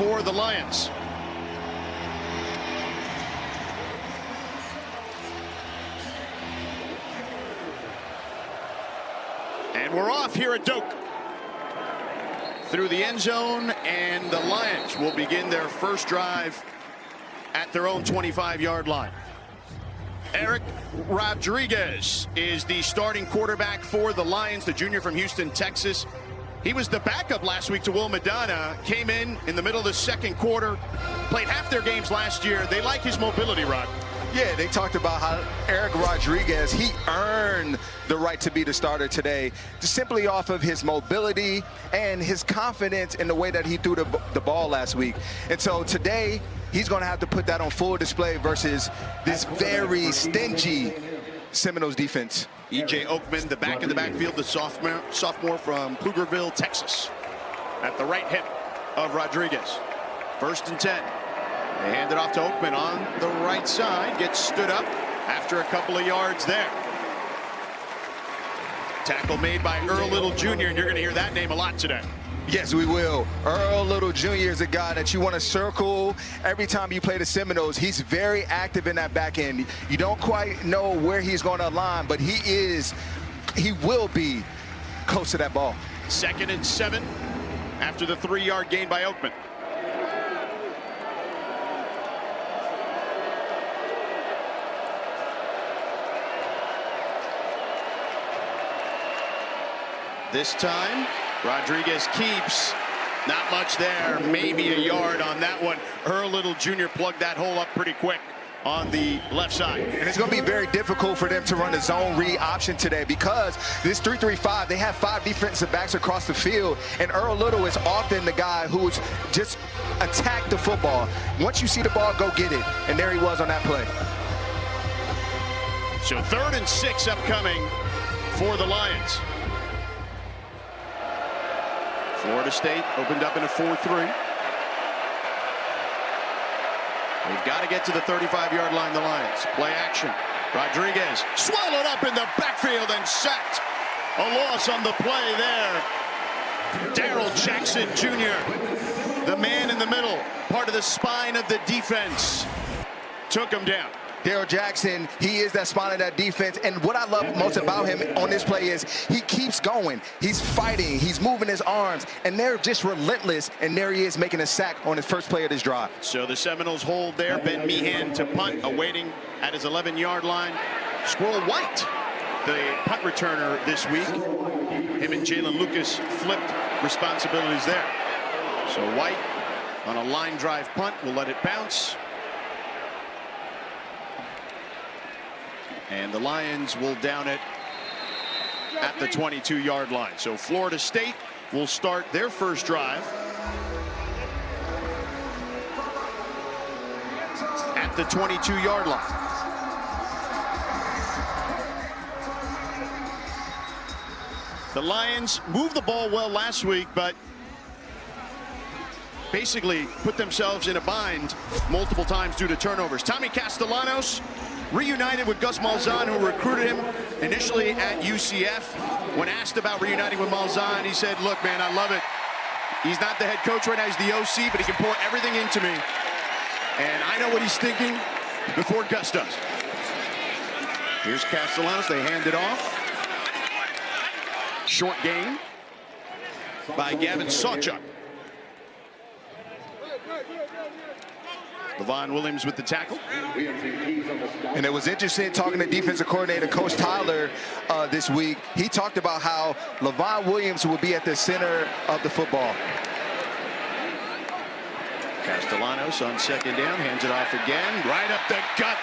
for the Lions. And we're off here at Doak. Through the end zone, and the Lions will begin their first drive at their own 25-yard line. Eric Rodriguez is the starting quarterback for the Lions, the junior from Houston, Texas. He was the backup last week to Will Madonna, came in the middle of the second quarter, played half their games last year. They like his mobility, Rod. Yeah, they talked about how Eric Rodriguez, he earned the right to be the starter today, just simply off of his mobility and his confidence in the way that he threw the ball last week. And so today, he's going to have to put that on full display versus this very stingy Seminoles defense. E.J. Oakman, the back in the backfield, the sophomore from Pflugerville, Texas, at the right hip of Rodriguez. 1st and 10. They hand it off to Oakman on the right side. Gets stood up after a couple of yards there. Tackle made by Earl Little Jr., and you're going to hear that name a lot today. Yes, we will. Earl Little Jr. is a guy that you want to circle every time you play the Seminoles. He's very active in that back end. You don't quite know where he's going to align, but he will be close to that ball. 2nd and 7 after the 3-yard gain by Oakman. This time, Rodriguez keeps. Not much there, maybe a yard on that one. Earl Little Jr. plugged that hole up pretty quick on the left side. And it's going to be very difficult for them to run the zone read option today because this 3-3-5, they have 5 defensive backs across the field, and Earl Little is often the guy who's just attack the football. Once you see the ball, go get it. And there he was on that play. So 3rd and 6 upcoming for the Lions. Florida State opened up in a 4-3. They've got to get to the 35-yard line, the Lions. Play action. Rodriguez swallowed up in the backfield and sacked. A loss on the play there. Darrell Jackson Jr., the man in the middle, part of the spine of the defense, took him down. Darrell Jackson, he is that spine of that defense. And what I love most about him on this play is he keeps going. He's fighting. He's moving his arms. And they're just relentless. And there he is making a sack on his first play of this drive. So the Seminoles hold there. Ben Meehan to punt, awaiting at his 11-yard line. Squirrel White, the punt returner this week. Him and Jalen Lucas flipped responsibilities there. So White on a line drive punt will let it bounce. And the Lions will down it at the 22-yard line. So Florida State will start their first drive at the 22-yard line. The Lions moved the ball well last week, but basically put themselves in a bind multiple times due to turnovers. Tommy Castellanos reunited with Gus Malzahn, who recruited him initially at UCF. When asked about reuniting with Malzahn, he said, look, man, I love it. He's not the head coach right now, he's the OC, but he can pour everything into me. And I know what he's thinking before Gus does. Here's Castellanos, they hand it off. Short gain by Gavin Sawchuk. Levon Williams with the tackle. And it was interesting talking to defensive coordinator Coach Tyler this week. He talked about how Levon Williams will be at the center of the football. Castellanos on 2nd down, hands it off again, right up the gut,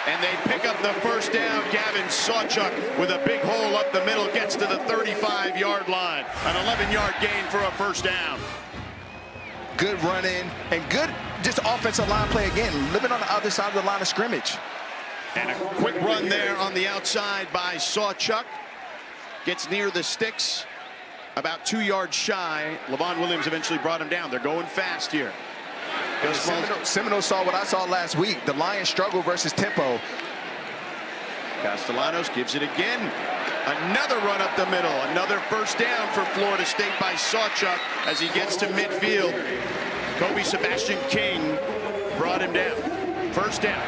and they pick up the first down. Gavin Sawchuk with a big hole up the middle, gets to the 35-yard line. An 11-yard gain for a first down. Good running and good just offensive line play again, living on the other side of the line of scrimmage. And a quick run there on the outside by Sawchuk. Gets near the sticks, about 2 yards shy. Levon Williams eventually brought him down. They're going fast here. Seminoles saw what I saw last week. The Lions struggle versus tempo. Castellanos gives it again. Another run up the middle. Another first down for Florida State by Sawchuk as he gets to midfield. Kobe Sebastian King brought him down. First down.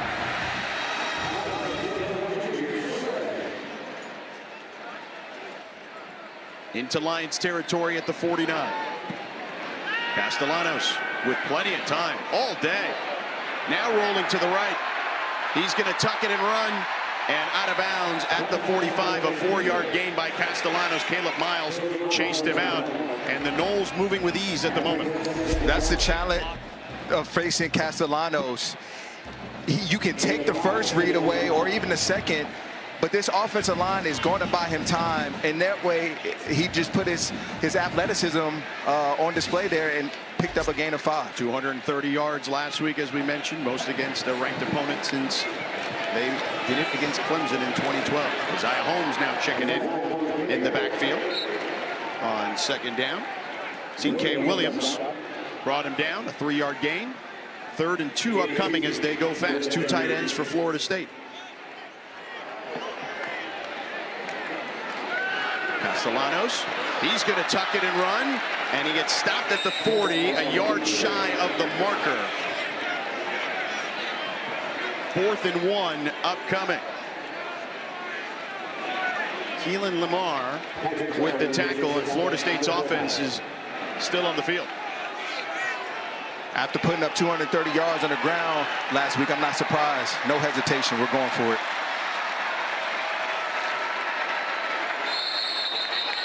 Into Lions territory at the 49. Castellanos with plenty of time all day. Now rolling to the right. He's going to tuck it and run. And out of bounds at the 45. A 4-yard gain by Castellanos. Caleb Miles chased him out. And the Noles moving with ease at the moment. That's the challenge of facing Castellanos. You can take the first read away or even the second, but this offensive line is going to buy him time, and that way he just put his athleticism on display there and picked up a gain of 5. 230 yards last week, as we mentioned, most against a ranked opponent since they did it against Clemson in 2012. Isaiah Holmes now checking in the backfield on second down. C.K. Williams brought him down, a 3-yard gain. 3rd and 2 upcoming as they go fast. 2 tight ends for Florida State. Castellanos, he's going to tuck it and run, and he gets stopped at the 40, a yard shy of the marker. 4th and 1 upcoming. Keelan Lamar with the tackle, and Florida State's offense is still on the field. After putting up 230 yards on the ground last week, I'm not surprised. No hesitation. We're going for it.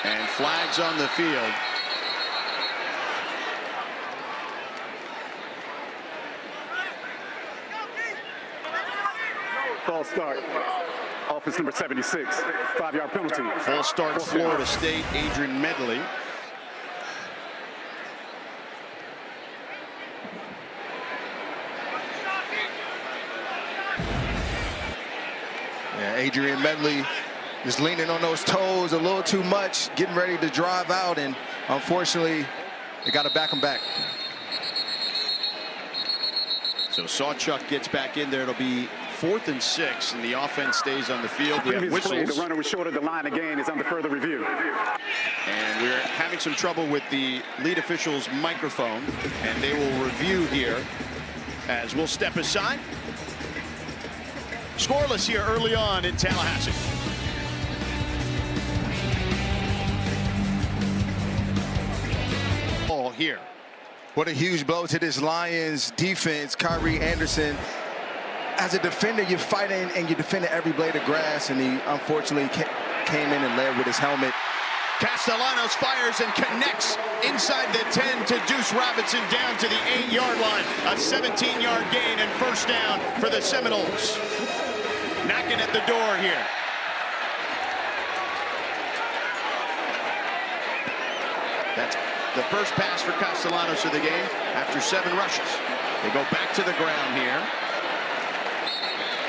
And flags on the field. False start. Offense number 76. 5-yard penalty. Full start Florida State. Adrian Medley. Yeah, Adrian Medley just leaning on those toes a little too much, getting ready to drive out, and unfortunately, they got to back him back. So Sawchuk gets back in there. It'll be 4th and 6, and the offense stays on the field. We have Previously, whistles. the runner was short of the line. The gain is under further review. And we're having some trouble with the lead official's microphone, and they will review here as we'll step aside. Scoreless here early on in Tallahassee. Ball here. What a huge blow to this Lions defense. Kyrie Anderson, as a defender, you're fighting and you're defending every blade of grass, and he unfortunately came in and led with his helmet. Castellanos fires and connects inside the 10 to Deuce Robinson down to the 8-yard line. A 17-yard gain and first down for the Seminoles. Knocking at the door here. That's the first pass for Castellanos of the game after 7 rushes. They go back to the ground here.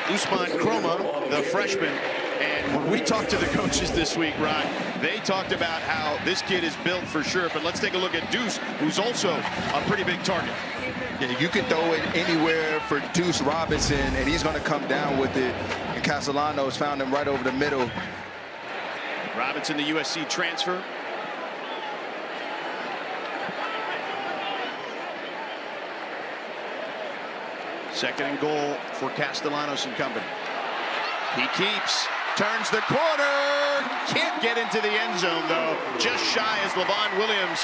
Usman Kroma, the freshman. And when we talked to the coaches this week, Ron, they talked about how this kid is built for sure. But let's take a look at Deuce, who's also a pretty big target. Yeah, you can throw it anywhere for Deuce Robinson, and he's going to come down with it. And Castellanos found him right over the middle. Robinson, the USC transfer. Second and goal for Castellanos and company. He keeps, turns the corner, can't get into the end zone though. Just shy as Levon Williams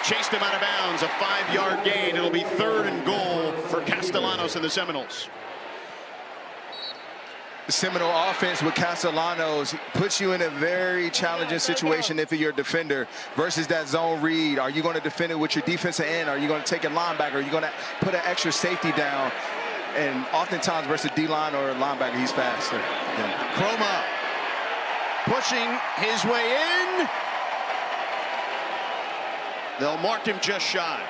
chased him out of bounds. A 5-yard gain. It'll be 3rd and goal for Castellanos and the Seminoles. The Seminole offense with Castellanos puts you in a very challenging situation if you're a defender versus that zone read. Are you going to defend it with your defensive end? Are you going to take a linebacker? Are you going to put an extra safety down? And oftentimes versus D-line or linebacker, he's faster. Yeah. Kroma pushing his way in. They'll mark him just shy.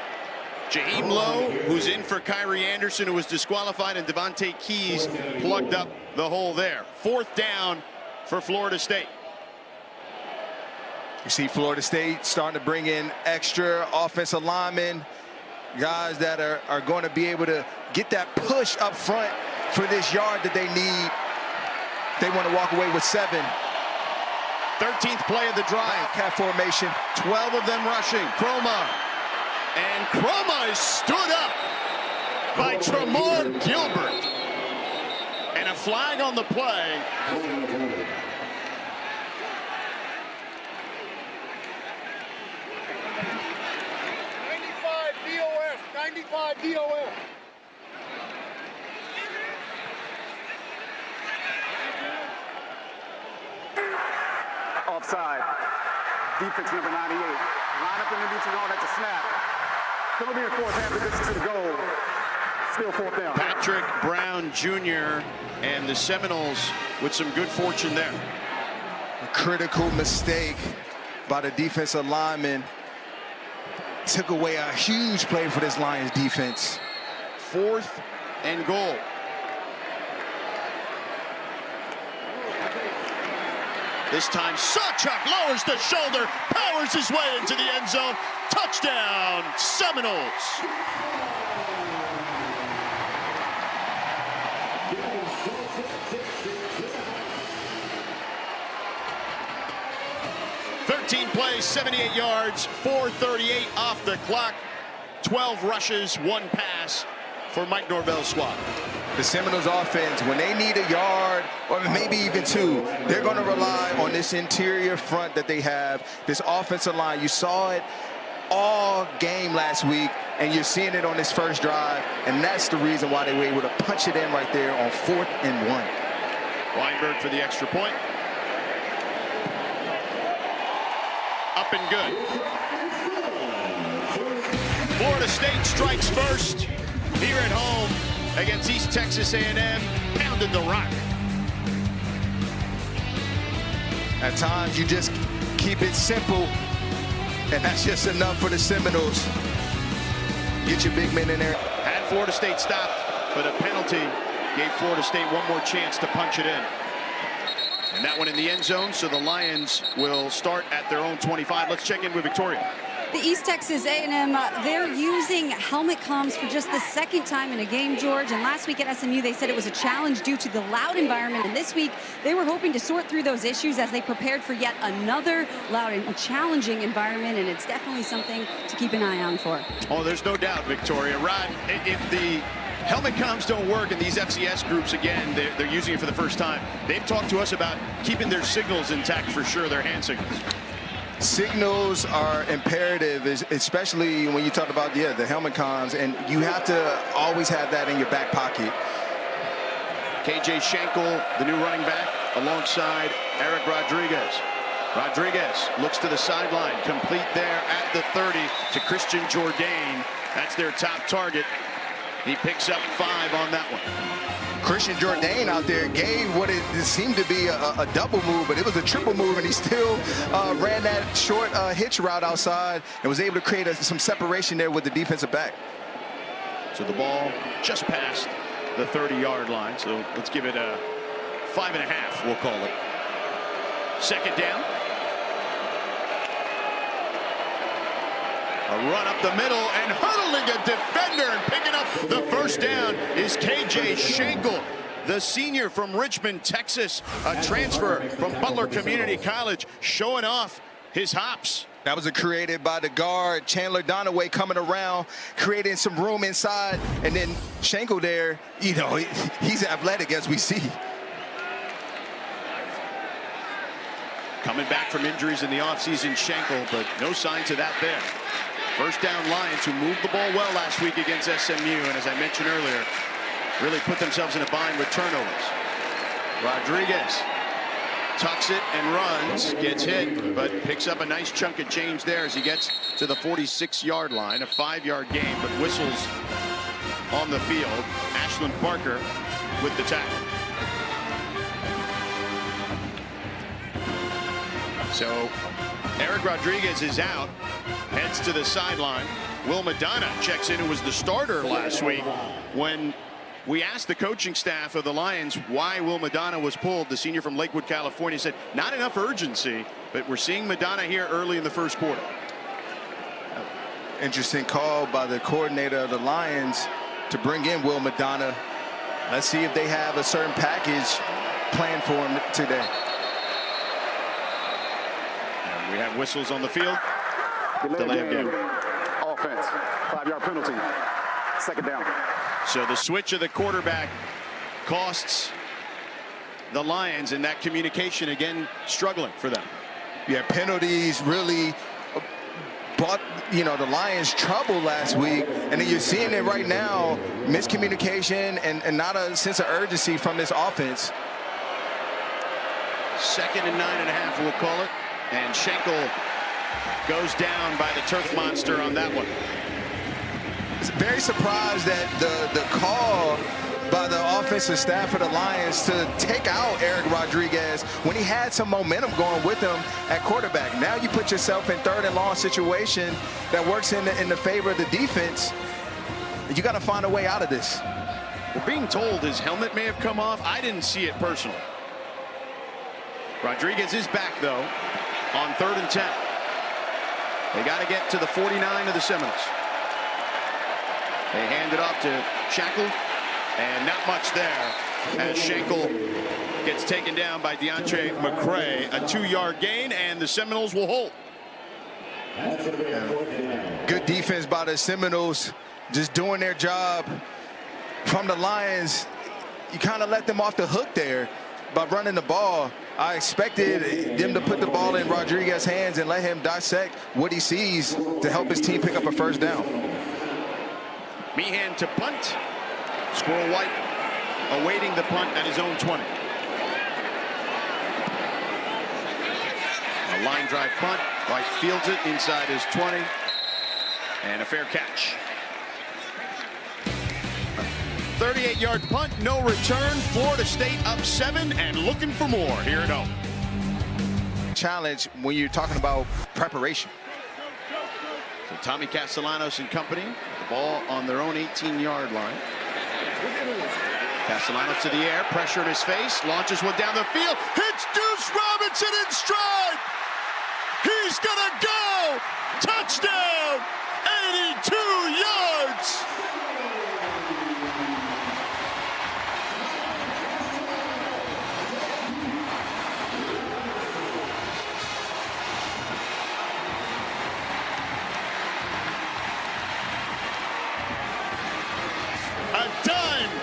Jaheim Lowe, who's in for Kyrie Anderson, who was disqualified, and Devontae Keys plugged up the hole there. 4th down for Florida State. You see Florida State starting to bring in extra offensive linemen, guys that are going to be able to get that push up front for this yard that they need. They want to walk away with 7. 13th play of the drive. Cat formation. 12 of them rushing. Kroma And Chroma is stood up by Tremar Gilbert. And a flag on the play. 95 DOF. Offside. Defense number 98. Line up in the neutral zone at the snap. Still being forced half the distance to the goal. Still fourth down. Patrick Brown Jr. and the Seminoles with some good fortune there. A critical mistake by the defensive lineman took away a huge play for this Lions defense. 4th and goal. This time, Sawchuk lowers the shoulder, powers his way into the end zone. Touchdown, Seminoles. Plays, 78 yards, 4:38 off the clock, 12 rushes, 1 pass for Mike Norvell's squad. The Seminoles offense, when they need a yard or maybe even 2, they're going to rely on this interior front that they have, this offensive line. You saw it all game last week, and you're seeing it on this first drive, and that's the reason why they were able to punch it in right there on 4th and 1. Weinberg for the extra point. Up and good. Florida State strikes first here at home against East Texas A&M. Pounded the rock. At times, you just keep it simple, and that's just enough for the Seminoles. Get your big men in there. Had Florida State stopped, but a penalty gave Florida State one more chance to punch it in. And that one in the end zone, so the Lions will start at their own 25. Let's check in with Victoria. The East Texas A&M, they're using helmet comms for just the 2nd time in a game, George. And last week at SMU, they said it was a challenge due to the loud environment. And this week, they were hoping to sort through those issues as they prepared for yet another loud and challenging environment. And it's definitely something to keep an eye on for. Oh, there's no doubt, Victoria. Rod, if the helmet comms don't work in these FCS groups, again, they're using it for the first time. They've talked to us about keeping their signals intact for sure, their hand signals. Signals are imperative, especially when you talk about the helmet comms, and you have to always have that in your back pocket. KJ Schenkel, the new running back, alongside Eric Rodriguez. Rodriguez looks to the sideline, complete there at the 30 to Christian Jourdain. That's their top target. He picks up 5 on that one. Christian Jourdain out there gave what it seemed to be a double move, but it was a triple move, and he still ran that short hitch route outside and was able to create some separation there with the defensive back. So the ball just past the 30-yard line, so let's give it a 5.5, we'll call it. 2nd down. A run up the middle and hurdling a defender and picking up the 1st down is KJ Schenkel, the senior from Richmond, Texas, a transfer from Butler Community College, showing off his hops. That was created by the guard, Chandler Donaway, coming around, creating some room inside, and then Schenkel there, you know, he's athletic as we see. Coming back from injuries in the offseason, Schenkel, but no signs of that there. 1st down Lions, who moved the ball well last week against SMU, and as I mentioned earlier, really put themselves in a bind with turnovers. Rodriguez tucks it and runs, gets hit, but picks up a nice chunk of change there as he gets to the 46-yard line. A 5-yard gain, but whistles on the field. Ashland Parker with the tackle. So Eric Rodriguez is out, heads to the sideline. Will Madonna checks in, who was the starter last week. When we asked the coaching staff of the Lions why Will Madonna was pulled, the senior from Lakewood, California, said not enough urgency, but we're seeing Madonna here early in the 1st quarter. Interesting call by the coordinator of the Lions to bring in Will Madonna. Let's see if they have a certain package planned for him today. We have whistles on the field. Delay of game. offense. 5-yard penalty. Second down. So the switch of the quarterback costs the Lions, and that communication again struggling for them. Yeah, penalties really brought, the Lions trouble last week, and then you're seeing it right now. Miscommunication and not a sense of urgency from this offense. 2nd and 9.5, we'll call it, and Schenkel goes down by the turf monster on that one. Very surprised that the call by the offensive staff of the Lions to take out Eric Rodriguez when he had some momentum going with him at quarterback. Now you put yourself in 3rd and long situation that works in the favor of the defense. You got to find a way out of this. We're being told his helmet may have come off. I didn't see it personally. Rodriguez is back, though, on 3rd and 10. They got to get to the 49 of the Seminoles. They hand it off to Schenkel, and not much there as Schenkel gets taken down by DeAndre McCray. A 2-yard gain, and the Seminoles will hold. Good defense by the Seminoles, just doing their job. From the Lions, you kind of let them off the hook there by running the ball. I expected them to put the ball in Rodriguez's hands and let him dissect what he sees to help his team pick up a 1st down. Meehan to punt. Squirrel White awaiting the punt at his own 20. A line drive punt. White fields it inside his 20. And a fair catch. 38-yard punt, no return. Florida State up 7 and looking for more here at home. Challenge when you're talking about preparation. So Tommy Castellanos and company, the ball on their own 18-yard line. Castellanos to the air, pressure in his face, launches one down the field, hits Deuce Robinson in stride. He's gonna go! Touchdown! 82 yards!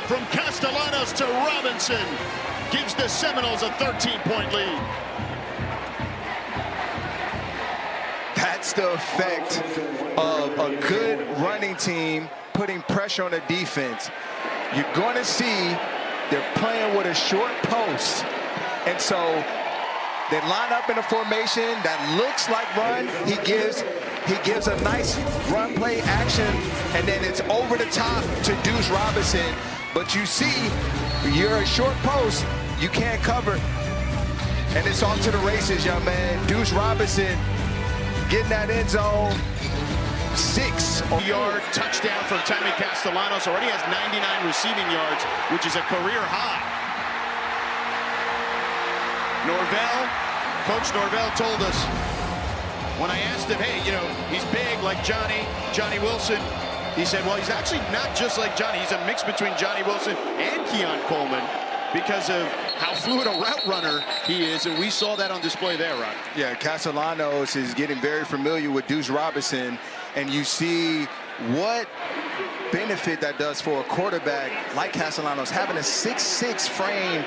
From Castellanos to Robinson gives the Seminoles a 13-point lead. That's the effect of a good running team putting pressure on the defense. You're going to see they're playing with a short post, and so they line up in a formation that looks like run. He gives a nice run play action, and then it's over the top to Deuce Robinson. But you see, you're a short post, you can't cover, and it's off to the races, young man. Deuce Robinson getting that end zone. 6-yard touchdown from Tommy Castellanos. Already has 99 receiving yards, which is a career high. Coach Norvell told us when I asked him, hey, he's big like Johnny Wilson. He said, well, he's actually not just like Johnny. He's a mix between Johnny Wilson and Keon Coleman because of how fluid a route runner he is, and we saw that on display there, Ron. Yeah, Castellanos is getting very familiar with Deuce Robinson, and you see what benefit that does for a quarterback like Castellanos. Having a 6'6" frame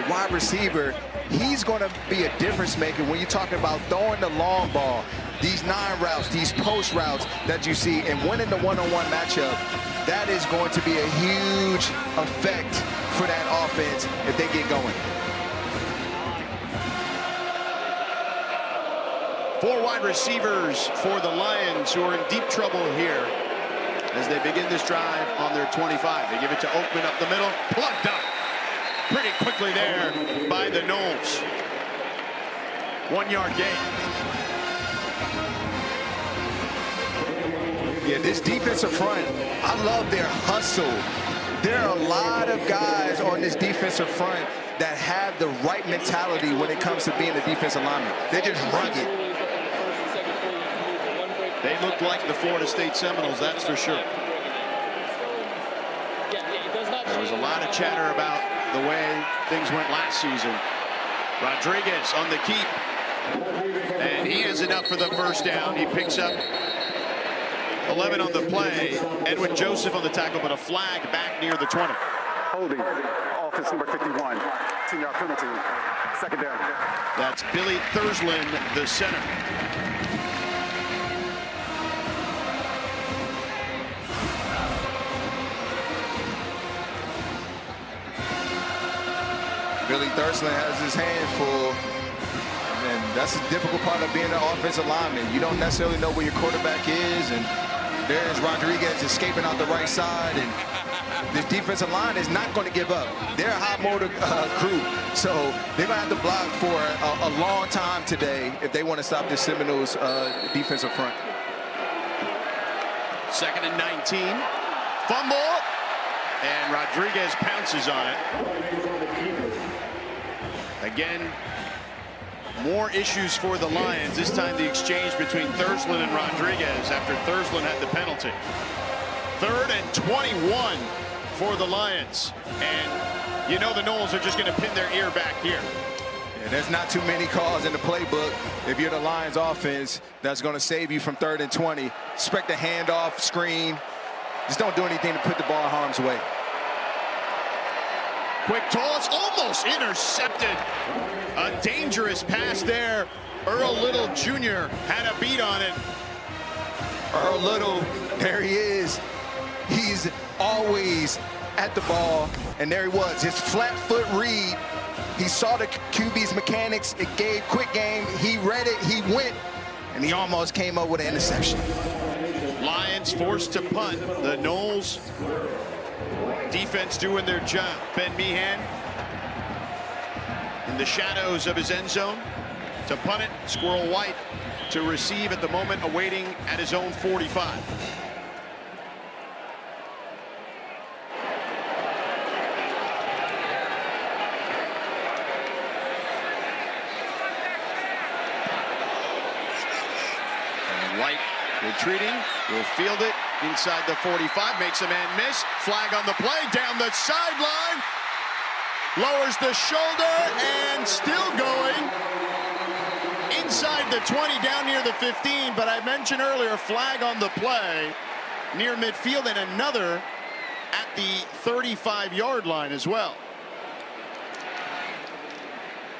wide receiver, he's going to be a difference maker when you're talking about throwing the long ball. These 9 routes, these post routes that you see, and winning the one-on-one matchup, that is going to be a huge effect for that offense if they get going. 4 wide receivers for the Lions, who are in deep trouble here as they begin this drive on their 25. They give it to Oakman up the middle, plugged up pretty quickly there by the Noles. 1-yard gain. Yeah, this defensive front, I love their hustle. There are a lot of guys on this defensive front that have the right mentality when it comes to being a defensive lineman. They're just rugged. They look like the Florida State Seminoles, that's for sure. There was a lot of chatter about the way things went last season. Rodriguez on the keep, and he has enough for the 1st down. He picks up 11 on the play. Edwin Joseph on the tackle, but a flag back near the 20. Holding, offense number 51, 10-yard penalty, second down. That's Billy Thursland, the center. Billy Thursland has his hands full. And that's the difficult part of being an offensive lineman. You don't necessarily know where your quarterback is, and there's Rodriguez escaping out the right side, and this defensive line is not going to give up. They're a high-motor crew, so they're going to have to block for a long time today if they want to stop the Seminoles defensive front. 2nd and 19. Fumble, and Rodriguez pounces on it. Again, more issues for the Lions. This time the exchange between Thursland and Rodriguez after Thursland had the penalty. 3rd and 21 for the Lions. And you know the Noles are just going to pin their ear back here. Yeah, there's not too many calls in the playbook if you're the Lions offense that's going to save you from 3rd and 20. Expect a handoff, screen. Just don't do anything to put the ball in harm's way. Quick toss, almost intercepted. A dangerous pass there. Earl Little Jr. had a beat on it. Earl Little, there he is. He's always at the ball, and there he was, his flat foot read. He saw the QB's mechanics. It gave quick game. He read it, he went, and he almost came up with an interception. Lions forced to punt. The Noles defense doing their job. Ben Meehan in the shadows of his end zone to punt it. Squirrel White to receive at the moment, awaiting at his own 45. And White retreating, will field it inside the 45, makes a man miss. Flag on the play, down the sideline, lowers the shoulder, and still going inside the 20, down near the 15. But I mentioned earlier, flag on the play near midfield, and another at the 35-yard line as well.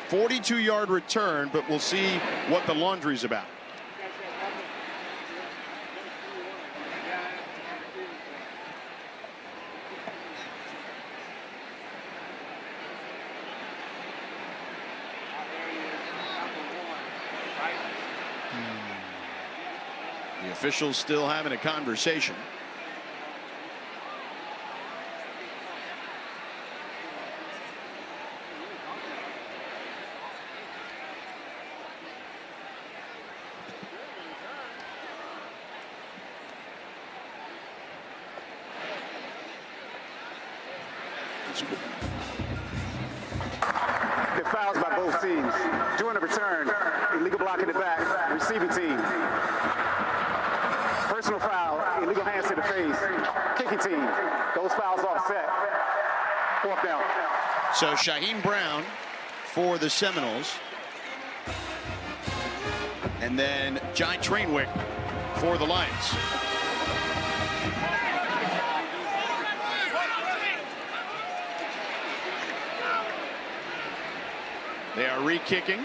42-yard return, but we'll see what the laundry's about. The officials still having a conversation. The fouls by both teams. During the return, illegal block in the back, receiving team. Personal foul, illegal hands to the face, kicking team. Those fouls offset. 4th down. So Shaheen Brown for the Seminoles. And then Jai Trainwick for the Lions. They are re-kicking.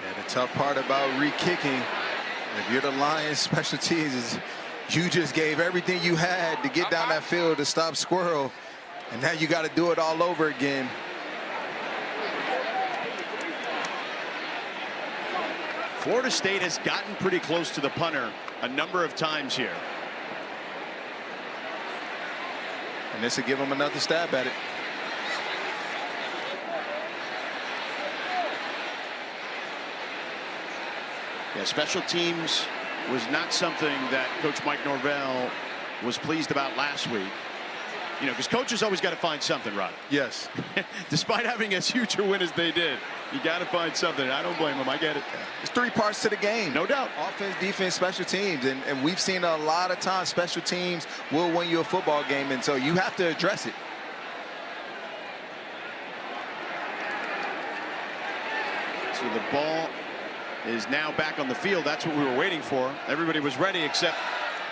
Yeah, the tough part about re-kicking, if you're the Lions special teams, is you just gave everything you had to get down that field to stop Squirrel, and now you got to do it all over again. Florida State has gotten pretty close to the punter a number of times here. And this will give them another stab at it. Yeah, special teams was not something that Coach Mike Norvell was pleased about last week. You know, because coaches always got to find something, Rod. Yes. Despite having as huge a win as they did, you got to find something. I don't blame them. I get it. There's 3 parts to the game. No doubt. Offense, defense, special teams. And we've seen a lot of times special teams will win you a football game. And so you have to address it. So the ball is now back on the field. That's what we were waiting for. Everybody was ready except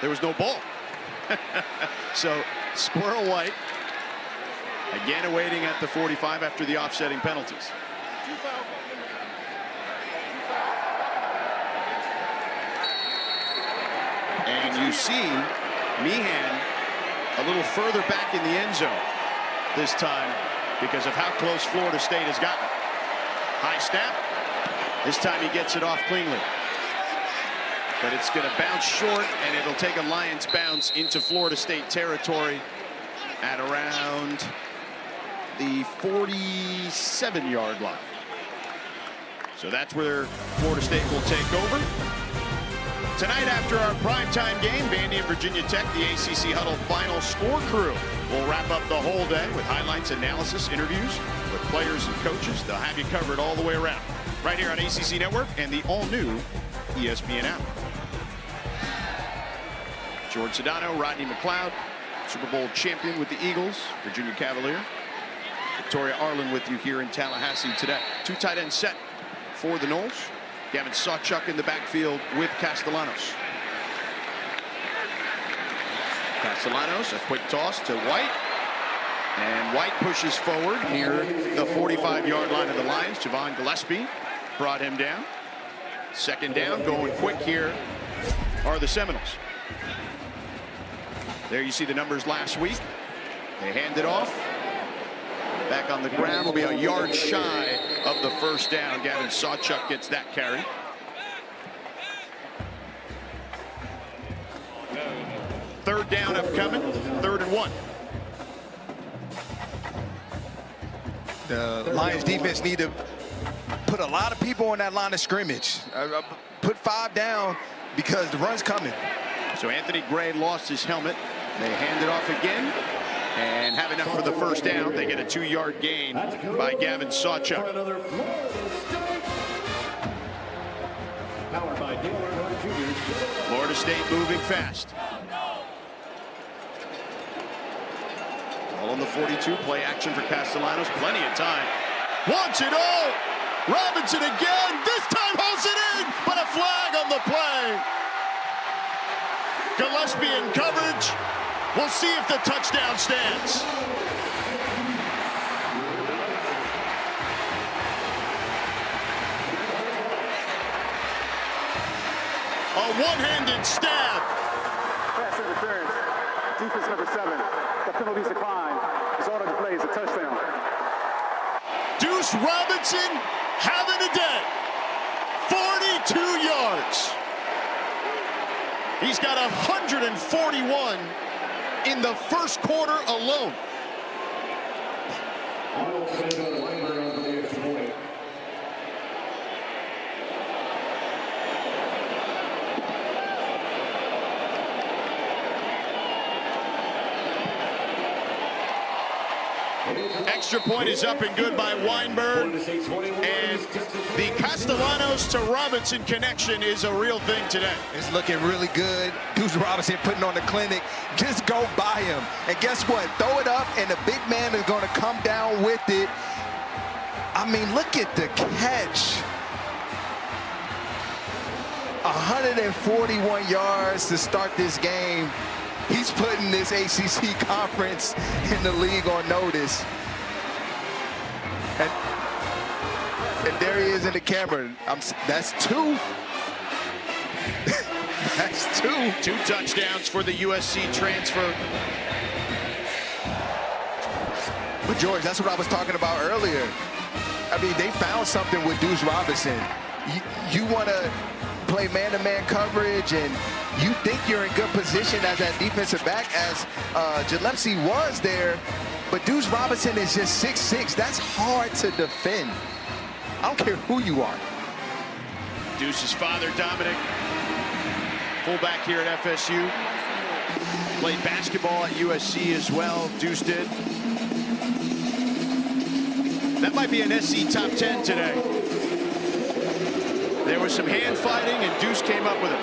there was no ball. So Squirrel White again awaiting at the 45 after the offsetting penalties. And you see Meehan a little further back in the end zone this time because of how close Florida State has gotten. High snap. This time he gets it off cleanly. But it's going to bounce short, and it'll take a Lions bounce into Florida State territory at around the 47-yard line. So that's where Florida State will take over. Tonight after our primetime game, Vandy and Virginia Tech, the ACC Huddle Final Score crew will wrap up the whole day with highlights, analysis, interviews with players and coaches. They'll have you covered all the way around right here on ACC Network and the all-new ESPN app. George Sedano, Rodney McLeod, Super Bowl champion with the Eagles, Virginia Cavalier. Victoria Arlen with you here in Tallahassee today. Two tight end set for the Noles. Gavin Sawchuk in the backfield with Castellanos. Castellanos, a quick toss to White. And White pushes forward near the 45-yard line of the Lions. Javon Gillespie brought him down. Second down, going quick here are the Seminoles. There you see the numbers last week. They hand it off. Back on the ground will be a yard shy of the first down. Gavin Sawchuk gets that carry. Third down upcoming, 3rd and 1. The Lions defense need to put a lot of people on that line of scrimmage. Put 5 down because the run's coming. So Anthony Gray lost his helmet. They hand it off again and have enough for the first down. They get a 2-yard gain by Gavin Sawchuk. Florida State moving fast. All on the 42, play action for Castellanos, plenty of time. Wants it all. Robinson again, this time holds it in, but a flag on the play. Gillespie in coverage. We'll see if the touchdown stands. A one-handed stab. Pass interference. Defense number 7. The penalties decline. It's order to play is a touchdown. Deuce Robinson having a day. 42 yards. He's got 141 in the first quarter alone. Extra point is up and good by Weinberg. And the Castellanos to Robinson connection is a real thing today. It's looking really good. Deuce Robinson putting on the clinic. Just go by him. And guess what? Throw it up, and the big man is going to come down with it. I mean, look at the catch. 141 yards to start this game. He's putting this ACC conference in the league on notice. And there he is in the camera. That's 2. That's 2. 2 touchdowns for the USC transfer. But George, that's what I was talking about earlier. I mean, they found something with Deuce Robinson. You want to play man-to-man coverage, and you think you're in good position as that defensive back, as Gillespie was there. But Deuce Robinson is just 6'6". That's hard to defend. I don't care who you are. Deuce's father, Dominic, fullback here at FSU. Played basketball at USC as well. Deuce did. That might be an SC top 10 today. There was some hand fighting, and Deuce came up with it.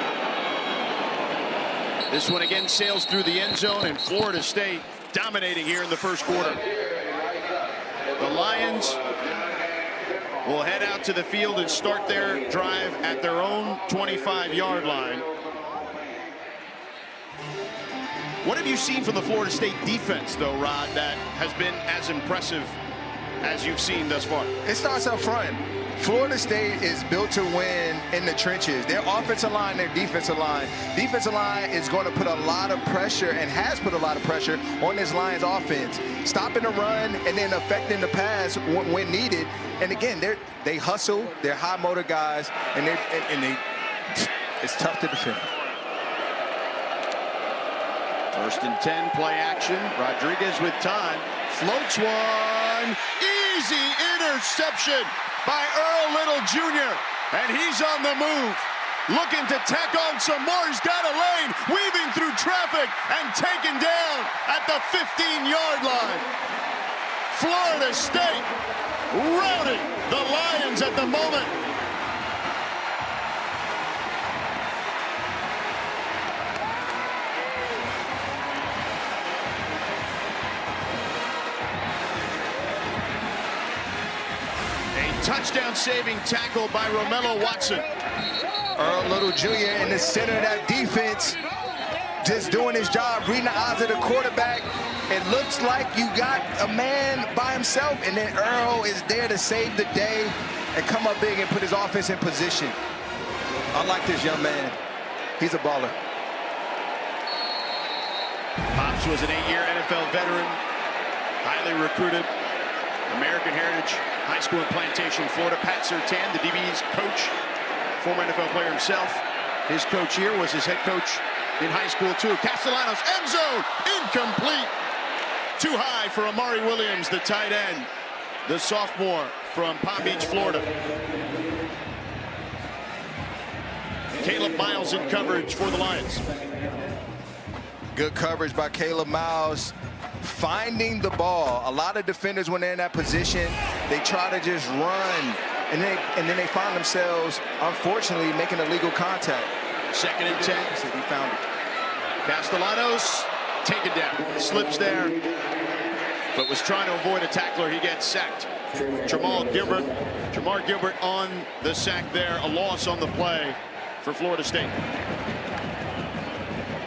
This one again sails through the end zone, and Florida State dominating here in the first quarter. The Lions will head out to the field and start their drive at their own 25-yard line. What have you seen from the Florida State defense, though, Rod, that has been as impressive as you've seen thus far? It starts up front. Florida State is built to win in the trenches. Their offensive line, their defensive line. Defensive line is going to put a lot of pressure and has put a lot of pressure on this Lions offense. Stopping the run and then affecting the pass when needed. And again, they hustle. They're high motor guys, and it's tough to defend. First and 10, play action. Rodriguez with time. Floats one. Easy interception by Earl Little Jr. And he's on the move. Looking to tack on some more. He's got a lane. Weaving through traffic and taken down at the 15-yard line. Florida State routing the Lions at the moment. Touchdown-saving tackle by Romello Watson. Earl Little Jr. in the center of that defense, just doing his job, reading the eyes of the quarterback. It looks like you got a man by himself, and then Earl is there to save the day and come up big and put his offense in position. I like this young man. He's a baller. Pops was an 8-year NFL veteran, highly recruited, American heritage. High school in Plantation, Florida. Pat Surtain, the DB's coach, former NFL player himself. His coach here was his head coach in high school, too. Castellanos, end zone, incomplete. Too high for Amari Williams, the tight end, the sophomore from Palm Beach, Florida. Caleb Miles in coverage for the Lions. Good coverage by Caleb Miles. Finding the ball. A lot of defenders, when they're in that position, they try to just run, and then they find themselves, unfortunately, making illegal contact. Second and 10. So he found it. Castellanos taken down. Slips there, but was trying to avoid a tackler. He gets sacked. Jamar Gilbert on the sack there. A loss on the play for Florida State.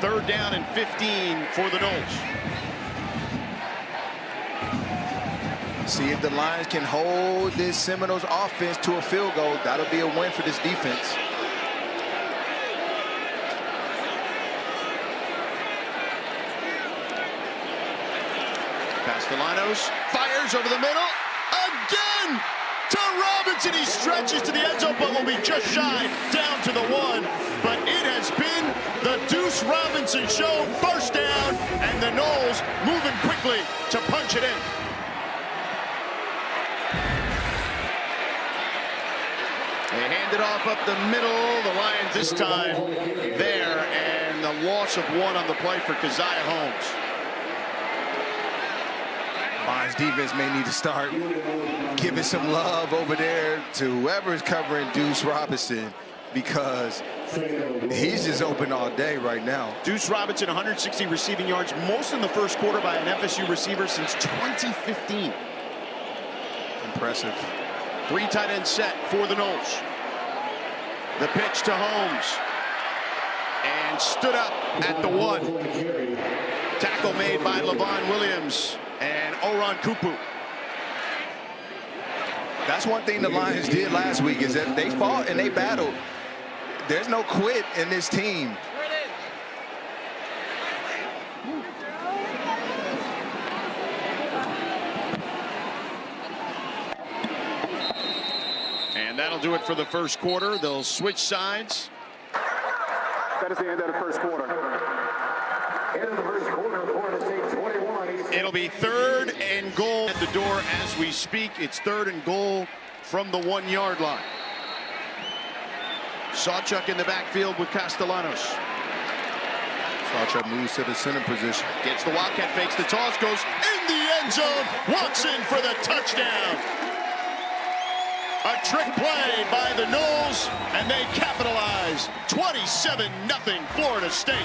Third down and 15 for the Noles. See if the Lions can hold this Seminoles offense to a field goal. That'll be a win for this defense. Castellanos fires over the middle. Again to Robinson. He stretches to the end zone, but will be just shy down to the 1. But it has been the Deuce Robinson show. First down, and the Noles moving quickly to punch it in. They hand it off up the middle. The Lions this time there, and the loss of 1 on the play for Keziah Holmes. Lions defense may need to start giving some love over there to whoever is covering Deuce Robinson, because he's just open all day right now. Deuce Robinson, 160 receiving yards, most in the first quarter by an FSU receiver since 2015. Impressive. 3 tight end set for the Noles. The pitch to Holmes. And stood up at the 1. Tackle made by Levon Williams and Oron Kupu. That's one thing the Lions did last week, is that they fought and they battled. There's no quit in this team. And that'll do it for the first quarter. They'll switch sides. That is the end of the first quarter. End of the first quarter, Florida State 21. It'll be 3rd and goal at the door as we speak. It's 3rd and goal from the 1-yard line. Sawchuk in the backfield with Castellanos. Sawchuk moves to the center position. Gets the Wildcat, fakes the toss, goes in the end zone. Watson for the touchdown. A trick play by the Noles, and they capitalize. 27-0 Florida State.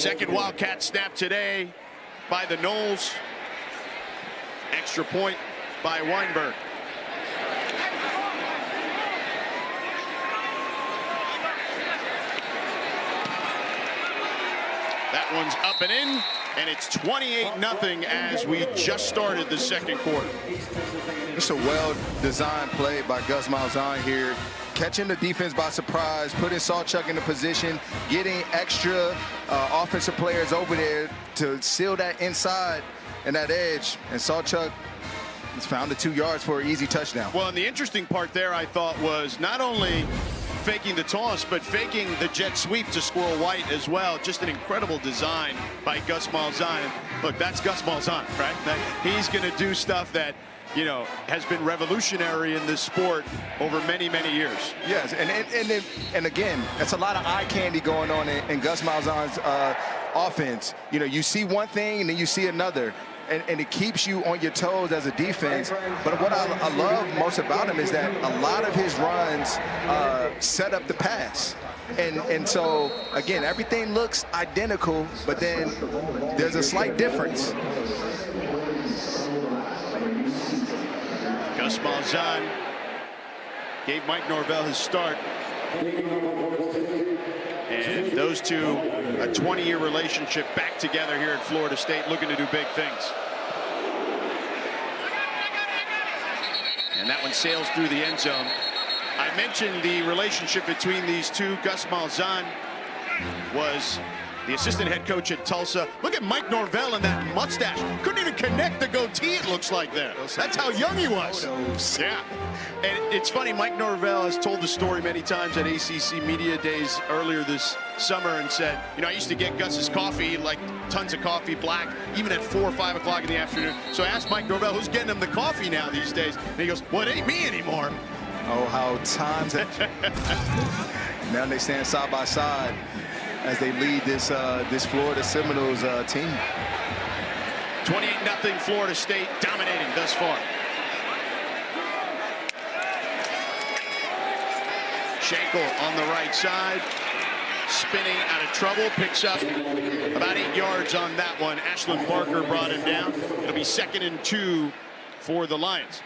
Second Wildcat snap today by the Noles. Extra point by Weinberg. That one's up and in, and it's 28-0 as we just started the second quarter. It's a well-designed play by Gus Malzahn here, catching the defense by surprise, putting Sawchuk in the position, getting extra offensive players over there to seal that inside and that edge, and Sawchuk has found the 2 yards for an easy touchdown. Well, and the interesting part there, I thought, was not only faking the toss, but faking the jet sweep to Squirrel White as well. Just an incredible design by Gus Malzahn. And look, that's Gus Malzahn, right? He's going to do stuff that, you know, has been revolutionary in this sport over many, many years. Yes, and again, that's a lot of eye candy going on in Gus Malzahn's offense. You know, you see one thing and then you see another. And it keeps you on your toes as a defense. But what I love most about him is that a lot of his runs set up the pass. And so, again, everything looks identical, but then there's a slight difference. Gus Malzahn gave Mike Norvell his start. And those two, a 20-year relationship, back together here at Florida State, looking to do big things. And that one sails through the end zone. I mentioned the relationship between these two. Gus Malzahn was the assistant head coach at Tulsa. Look at Mike Norvell and that mustache. Couldn't even connect the goatee, it looks like there. That's how young he was. Yeah. And it's funny, Mike Norvell has told the story many times at ACC Media Days earlier this summer and said, you know, I used to get Gus's coffee, like tons of coffee, black, even at 4 or 5 o'clock in the afternoon. So I asked Mike Norvell, who's getting him the coffee now these days? And he goes, well, it ain't me anymore. Oh, how times have now they stand side by side as they lead this Florida Seminoles team. 28-0 Florida State dominating thus far. Schenkel on the right side, spinning out of trouble, picks up about 8 yards on that one. Ashland Barker brought him down. It'll be 2nd and 2 for the Lions.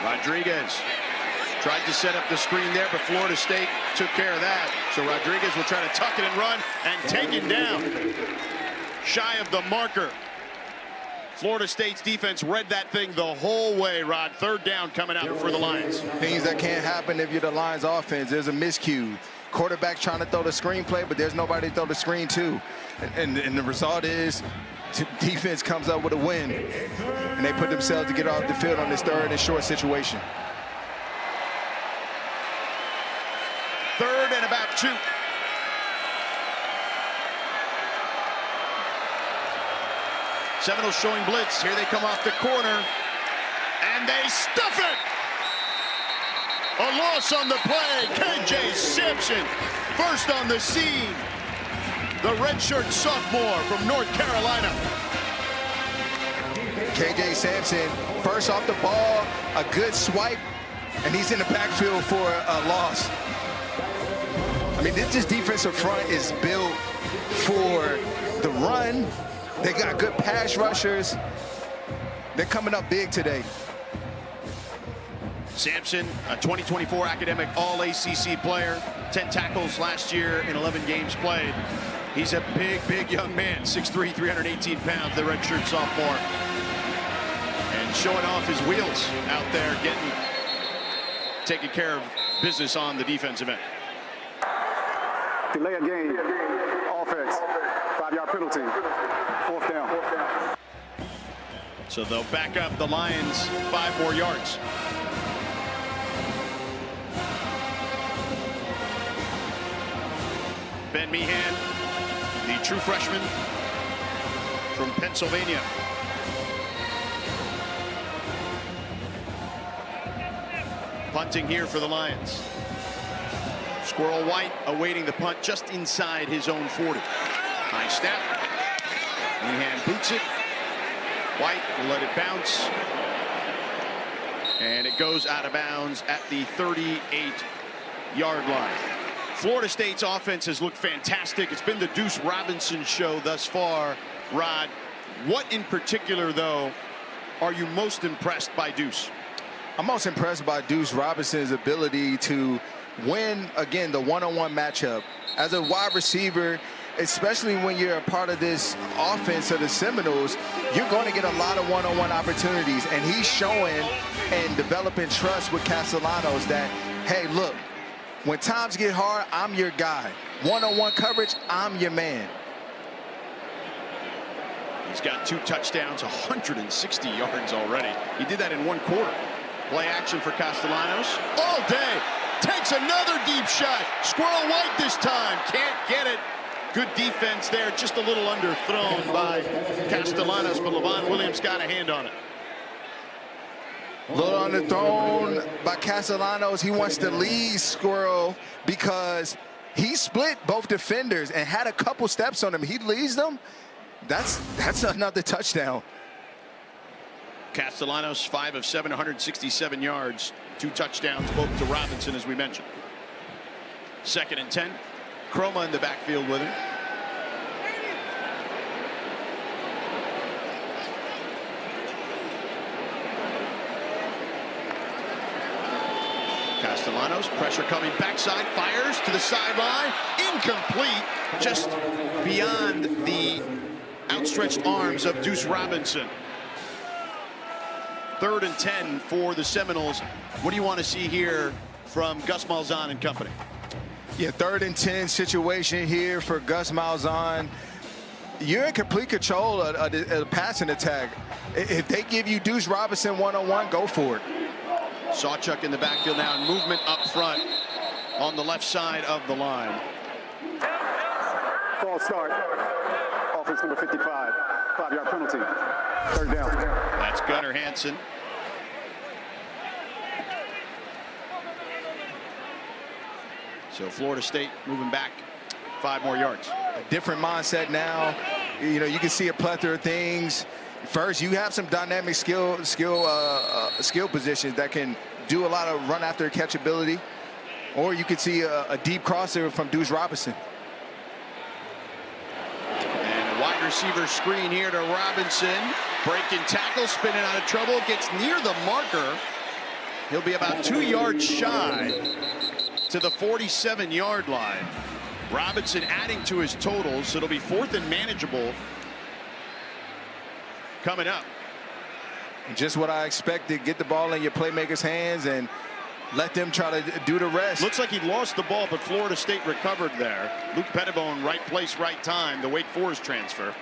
Rodriguez tried to set up the screen there, but Florida State took care of that. So Rodriguez will try to tuck it and run and take it down. Shy of the marker. Florida State's defense read that thing the whole way, Rod. 3rd down coming out for the Lions. Things that can't happen if you're the Lions offense. There's a miscue. Quarterback trying to throw the screen play, but there's nobody to throw the screen to. And the result is defense comes up with a win. And they put themselves to get off the field on this 3rd and short situation. 3rd and about 2. Seminoles showing blitz. Here they come off the corner. And they stuff it! A loss on the play. KJ Sampson, first on the scene. The redshirt sophomore from North Carolina. KJ Sampson, first off the ball, a good swipe, and he's in the backfield for a loss. I mean, this defensive front is built for the run. They got good pass rushers. They're coming up big today. Sampson, a 2024 academic All-ACC player, 10 tackles last year in 11 games played. He's a big, big young man, 6'3", 318 pounds, the redshirt sophomore. And showing off his wheels out there, taking care of business on the defensive end. Delay a game, offense, 5-yard penalty, 4th down. So they'll back up the Lions 5 more yards. Ben Meehan, the true freshman from Pennsylvania. Punting here for the Lions. Squirrel White awaiting the punt just inside his own 40. High snap. Meehan boots it. White will let it bounce. And it goes out of bounds at the 38-yard line. Florida State's offense has looked fantastic. It's been the Deuce Robinson show thus far. Rod, what in particular, though, are you most impressed by Deuce? I'm most impressed by Deuce Robinson's ability to win, again, the one-on-one matchup. As a wide receiver, especially when you're a part of this offense of the Seminoles, you're going to get a lot of one-on-one opportunities. And he's showing and developing trust with Castellanos that, hey, look, when times get hard, I'm your guy. One-on-one coverage, I'm your man. He's got 2 touchdowns, 160 yards already. He did that in 1 quarter. Play action for Castellanos all day. Takes another deep shot. Squirrel White this time. Can't get it. Good defense there. Just a little underthrown by Castellanos, but Levon Williams got a hand on it. A little underthrown by Castellanos. He wants to lead Squirrel because he split both defenders and had a couple steps on him. He leads them. That's another touchdown. Castellanos 5 of 7, 167 yards, 2 touchdowns, both to Robinson, as we mentioned. 2nd and 10. Chroma in the backfield with him. Castellanos, pressure coming backside, fires to the sideline, incomplete, just beyond the outstretched arms of Deuce Robinson. 3rd and 10 for the Seminoles. What do you want to see here from Gus Malzahn and company? Yeah, 3rd and 10 situation here for Gus Malzahn. You're in complete control of the passing attack. If they give you Deuce Robinson one-on-one, go for it. Sawchuk in the backfield now, and movement up front on the left side of the line. False start. Offense number 55. 5-yard penalty. 3rd down. That's Gunnar Hansen. So Florida State moving back 5 more yards. A different mindset now. You know, you can see a plethora of things. First, you have some dynamic skill positions that can do a lot of run after catch ability, or you could see a deep crossover from Deuce Robinson. And a wide receiver screen here to Robinson. Breaking tackle, spinning out of trouble, gets near the marker. He'll be about 2 yards shy to the 47-yard line. Robinson adding to his totals, so it'll be 4th and manageable coming up. Just what I expected. Get the ball in your playmakers' hands and let them try to do the rest. Looks like he lost the ball, but Florida State recovered there. Luke Pettibone, right place, right time, the Wake Forest transfer.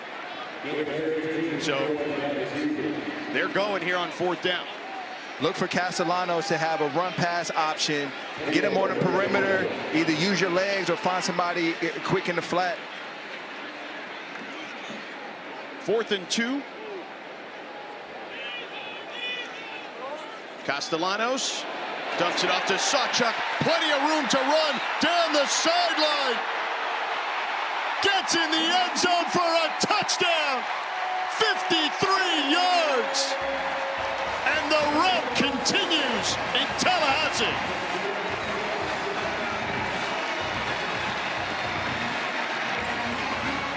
So they're going here on 4th down. Look for Castellanos to have a run-pass option. Get him on the perimeter. Either use your legs or find somebody quick in the flat. 4th and 2. Castellanos dumps it off to Sawchuk. Plenty of room to run down the sideline. Gets in the end zone for a touchdown. 53 yards. And the run continues in Tallahassee.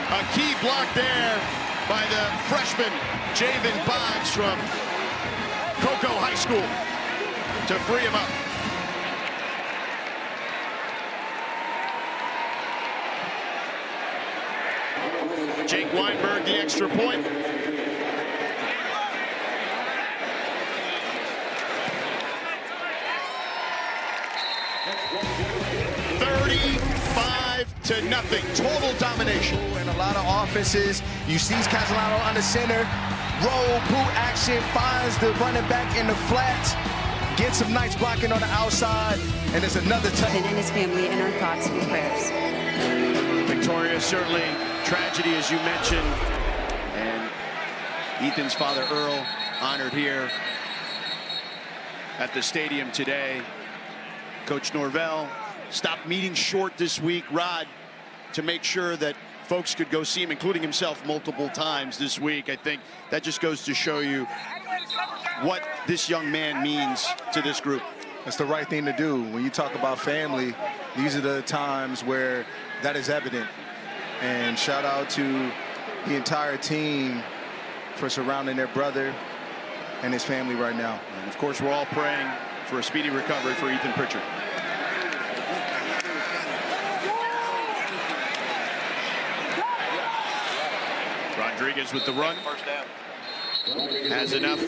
A key block there by the freshman Javen Boggs from Cocoa High School to free him up. Jake Weinberg, the extra point. $35-0. Total domination. And a lot of offenses, you see Castellanos under center, roll, boot action, finds the running back in the flat, gets some nice blocking on the outside, and there's another touchdown. And his family in our thoughts and prayers. Victoria, certainly tragedy, as you mentioned, and Ethan's father Earl honored here at the stadium today. Coach Norvell stopped meeting short this week, Rod, to make sure that folks could go see him, including himself multiple times this week. I think that just goes to show you what this young man means to this group. It's the right thing to do. When you talk about family, these are the times where that is evident. And shout out to the entire team for surrounding their brother and his family right now. And of course, we're all praying for a speedy recovery for Ethan Pritchard. Rodriguez with the run. First down. Has enough,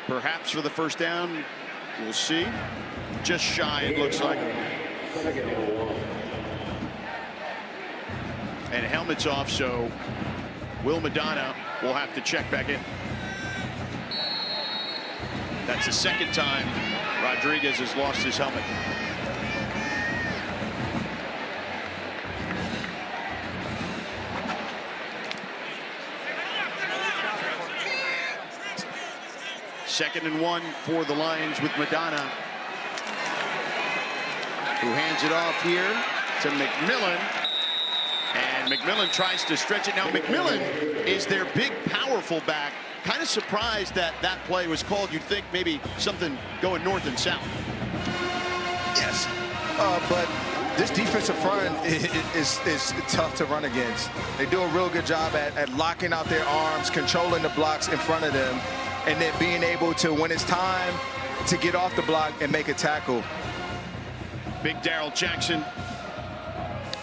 perhaps, for the first down. We'll see. Just shy, it looks like. And helmet's off, so Will Madonna will have to check back in. That's the second time Rodriguez has lost his helmet. Second and 1 for the Lions with Madonna, who hands it off here to McMillan. And McMillan tries to stretch it. Now, McMillan is their big, powerful back. Kind of surprised that that play was called. You'd think maybe something going north and south. Yes, but this defensive front is tough to run against. They do a real good job at locking out their arms, controlling the blocks in front of them, and then being able to, when it's time to get off the block and make a tackle. Big Darrell Jackson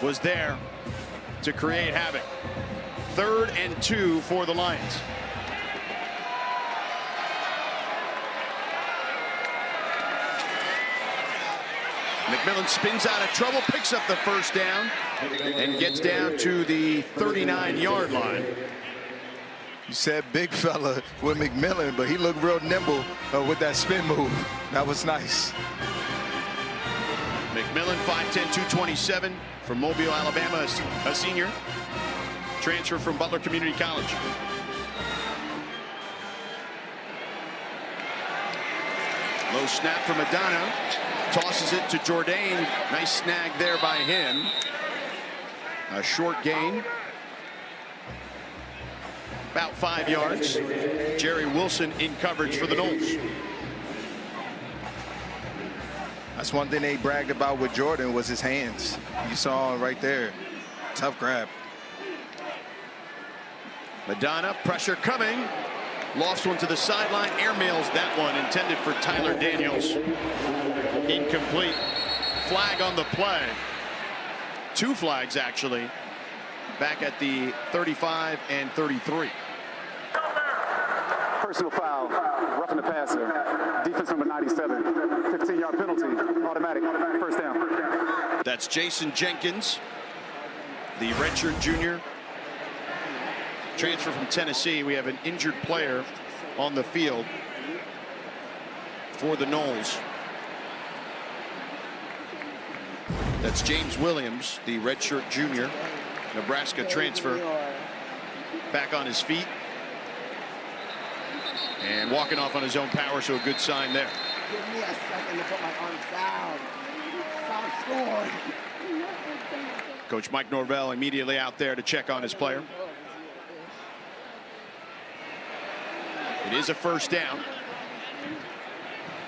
was there to create havoc. 3rd and 2 for the Lions. McMillan spins out of trouble, picks up the first down, and gets down to the 39-yard line. You said big fella with McMillan, but he looked real nimble with that spin move. That was nice. McMillan, 5'10", 227, from Mobile, Alabama, a senior. Transfer from Butler Community College. Low snap from Madonna. Tosses it to Jourdain. Nice snag there by him. A short gain. About 5 yards. Jerry Wilson in coverage for the Noles. That's one thing they bragged about with Jordan was his hands. You saw right there. Tough grab. Madonna, pressure coming. Lost one to the sideline. Airmails that one, intended for Tyler Daniels. Incomplete. Flag on the play. 2 flags, actually. Back at the 35 and 33. Personal foul, roughing the passer. Defense number 97. 15-yard penalty, automatic, first down. That's Jason Jenkins, the redshirt junior. Transfer from Tennessee. We have an injured player on the field for the Noles. That's James Williams, the redshirt junior, Nebraska transfer, back on his feet and walking off on his own power, so a good sign there. Give me a second to put my arms down. Foul score. Coach Mike Norvell immediately out there to check on his player. It is a first down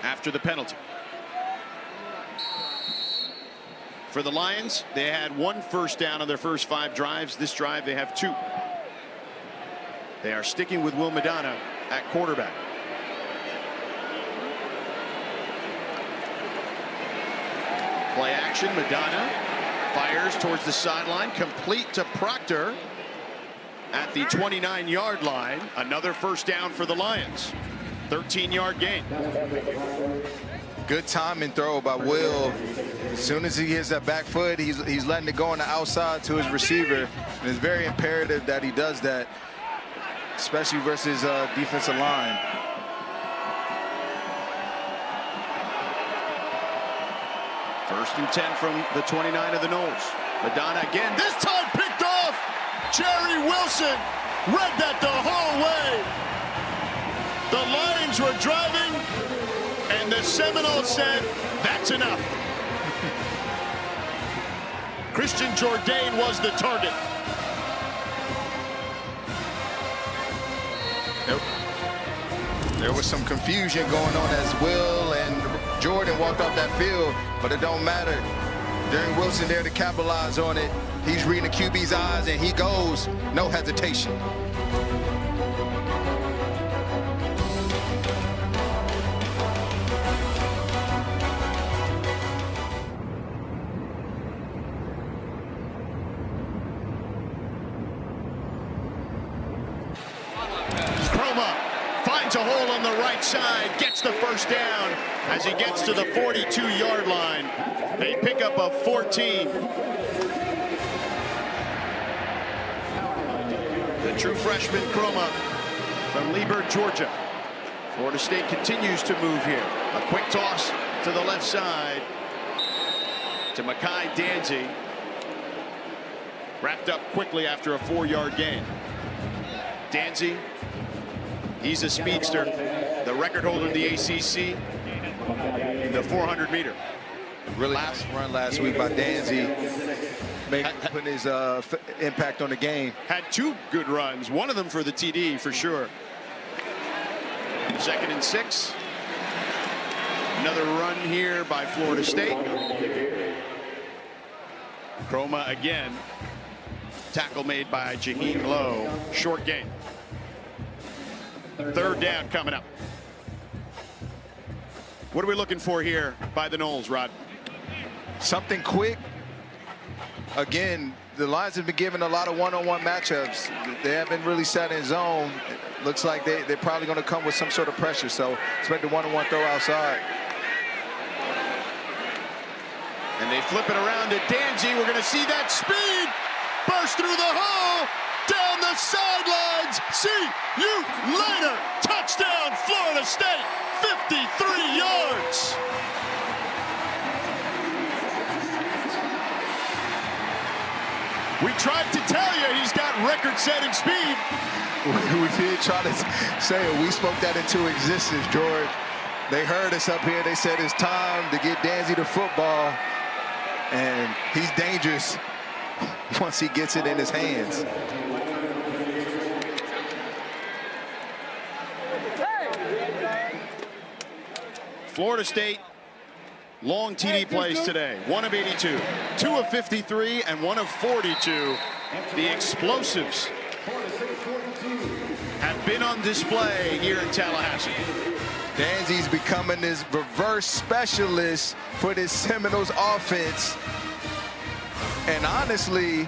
after the penalty. For the Lions, they had 1 first down on their first 5 drives. This drive, they have 2. They are sticking with Will Madonna at quarterback. Play action, Madonna fires towards the sideline, complete to Proctor at the 29-yard line. Another first down for the Lions. 13-yard gain. Good time and throw by Will. As soon as he hits that back foot, he's letting it go on the outside to his receiver. And it's very imperative that he does that, especially versus defensive line. First and 10 from the 29 of the Noles. Madonna again, this time picked off. Jerry Wilson read that the whole way. The Lions were driving, and the Seminoles said, that's enough. Christian Jourdain was the target. There was some confusion going on as Will and Jordan walked off that field, but it don't matter. Darren Wilson there to capitalize on it. He's reading the QB's eyes, and he goes, no hesitation. Kroma finds a hole on the right side, gets the first down as he gets to the 42-yard line. A pickup of 14. The true freshman Kroma from Liebert, Georgia. Florida State continues to move here. A quick toss to the left side to Makai Danzy. Wrapped up quickly after a 4-yard gain. Danzy, he's a speedster, the record holder in the ACC, the 400-meter. Really nice run last week by Danzy, putting his impact on the game. Had 2 good runs, one of them for the TD for sure. 2nd and 6. Another run here by Florida State. Kroma again. Tackle made by Jaheim Lowe. Short gain. 3rd down coming up. What are we looking for here by the Noles, Rod? Something quick. Again, the Lions have been given a lot of one-on-one matchups. They haven't really sat in zone. It looks like they're probably going to come with some sort of pressure. So expect the one-on-one throw outside. And they flip it around to Danzy. We're going to see that speed burst through the hole, down the sidelines. See you later. Touchdown, Florida State. 53 yards. We tried to tell you he's got record-setting speed. We did try to say it. We spoke that into existence, George. They heard us up here. They said it's time to get Danzy the football. And he's dangerous once he gets it in his hands. Florida State, long TD plays today. 1 of 82, 2 of 53, and 1 of 42. The explosives have been on display here in Tallahassee. Danzy's becoming this reverse specialist for this Seminoles offense. And honestly,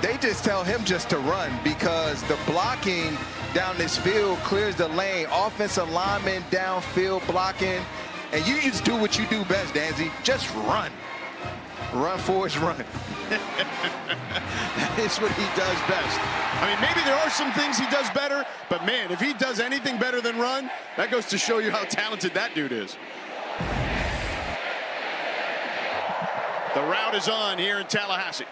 they just tell him just to run because the blocking down this field clears the lane. Offensive linemen downfield blocking. And you just do what you do best, Danzy. Just run. Run, Forrest, run. That is what he does best. I mean, maybe there are some things he does better, but man, if he does anything better than run, that goes to show you how talented that dude is. The route is on here in Tallahassee.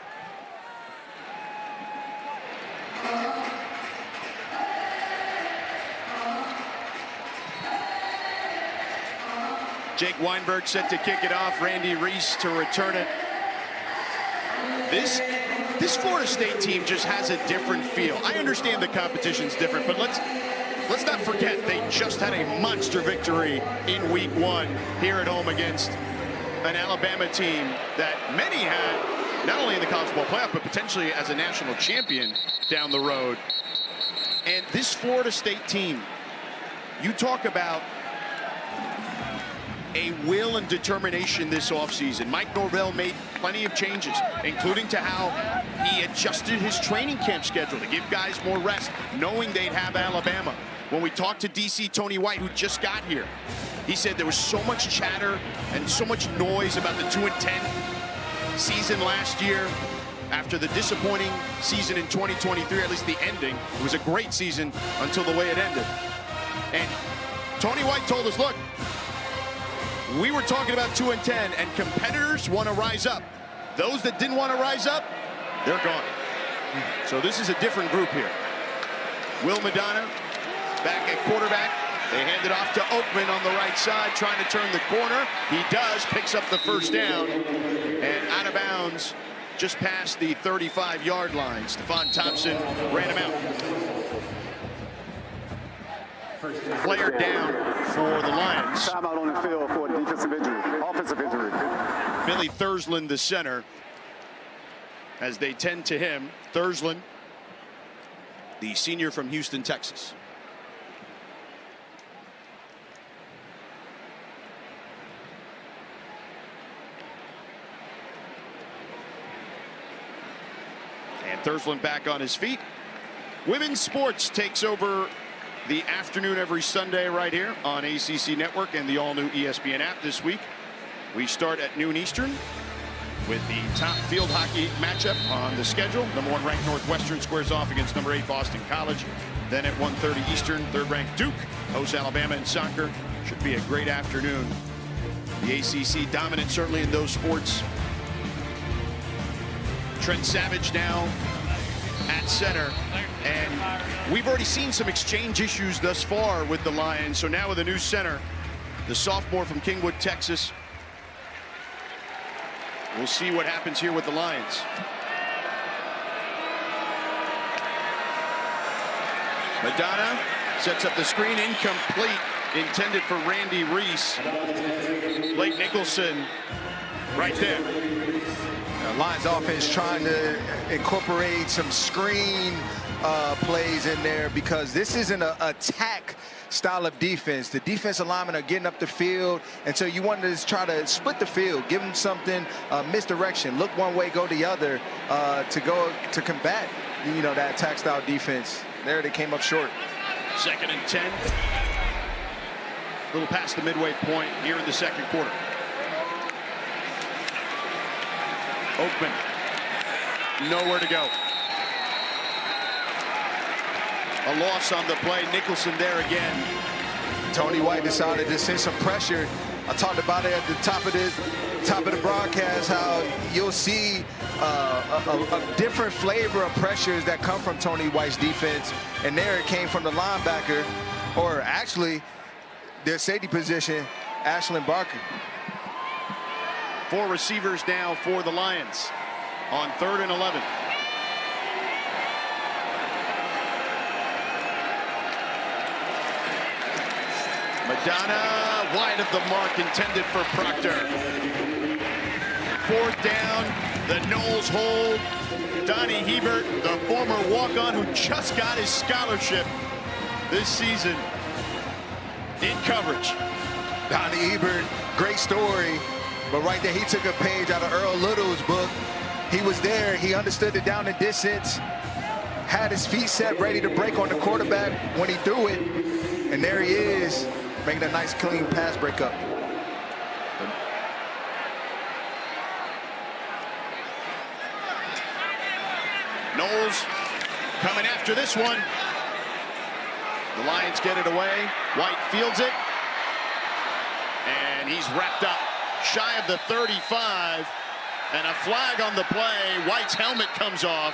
Jake Weinberg set to kick it off. Randy Reese to return it. This Florida State team just has a different feel. I understand the competition's different, but let's not forget they just had a monster victory in week 1 here at home against an Alabama team that many had not only in the college football playoff, but potentially as a national champion down the road. And this Florida State team, you talk about a will and determination this offseason. Mike Norvell made plenty of changes, including to how he adjusted his training camp schedule to give guys more rest, knowing they'd have Alabama. When we talked to DC Tony White, who just got here, he said there was so much chatter and so much noise about the 2-10 season last year. After the disappointing season in 2023, at least the ending, it was a great season until the way it ended. And Tony White told us, look, we were talking about 2-10, and competitors want to rise up. Those that didn't want to rise up, they're gone. So this is a different group here. Will Madonna back at quarterback. They hand it off to Oakman on the right side, trying to turn the corner. He does, picks up the first down, and out of bounds just past the 35-yard line. Stephon Thompson ran him out. Player down for the Lions. Timeout on the field for a defensive injury, offensive injury. Billy Thursland, the center, as they tend to him. Thursland, the senior from Houston, Texas. And Thursland back on his feet. Women's sports takes over the afternoon every Sunday right here on ACC Network and the all-new ESPN app this week. We start at noon Eastern with the top field hockey matchup on the schedule. Number 1 ranked Northwestern squares off against number 8 Boston College. Then at 1:30 Eastern, 3rd ranked Duke hosts Alabama in soccer. Should be a great afternoon. The ACC dominant certainly in those sports. Trent Savage now at center, and we've already seen some exchange issues thus far with the Lions. So now with a new center, the sophomore from Kingwood, Texas. We'll see what happens here with the Lions. Madonna sets up the screen, incomplete, intended for Randy Reese. Blake Nicholson right there. Lions offense trying to incorporate some screen plays in there, because this isn't an attack style of defense. The defensive linemen are getting up the field, and so you want to try to split the field, give them something, misdirection, look one way, go the other, to combat, you know, that attack style defense. There they came up short. 2nd and 10. A little past the midway point here in the second quarter. Oakman, nowhere to go. A loss on the play. Nicholson there again. Tony White decided to send some pressure. I talked about it at the top of the broadcast, how you'll see a different flavor of pressures that come from Tony White's defense, and there it came from the linebacker, or actually their safety position, Ashlyn Barker. 4 receivers now for the Lions on 3rd and 11. Madonna wide of the mark, intended for Proctor. 4th down, the Knowles hold. Donnie Hebert, the former walk-on who just got his scholarship this season, in coverage. Donnie Hebert, great story. But right there, he took a page out of Earl Little's book. He was there. He understood the down and distance, had his feet set, ready to break on the quarterback when he threw it. And there he is, making a nice, clean pass breakup. Knowles coming after this one. The Lions get it away. White fields it. And he's wrapped up shy of the 35, and a flag on the play. White's helmet comes off.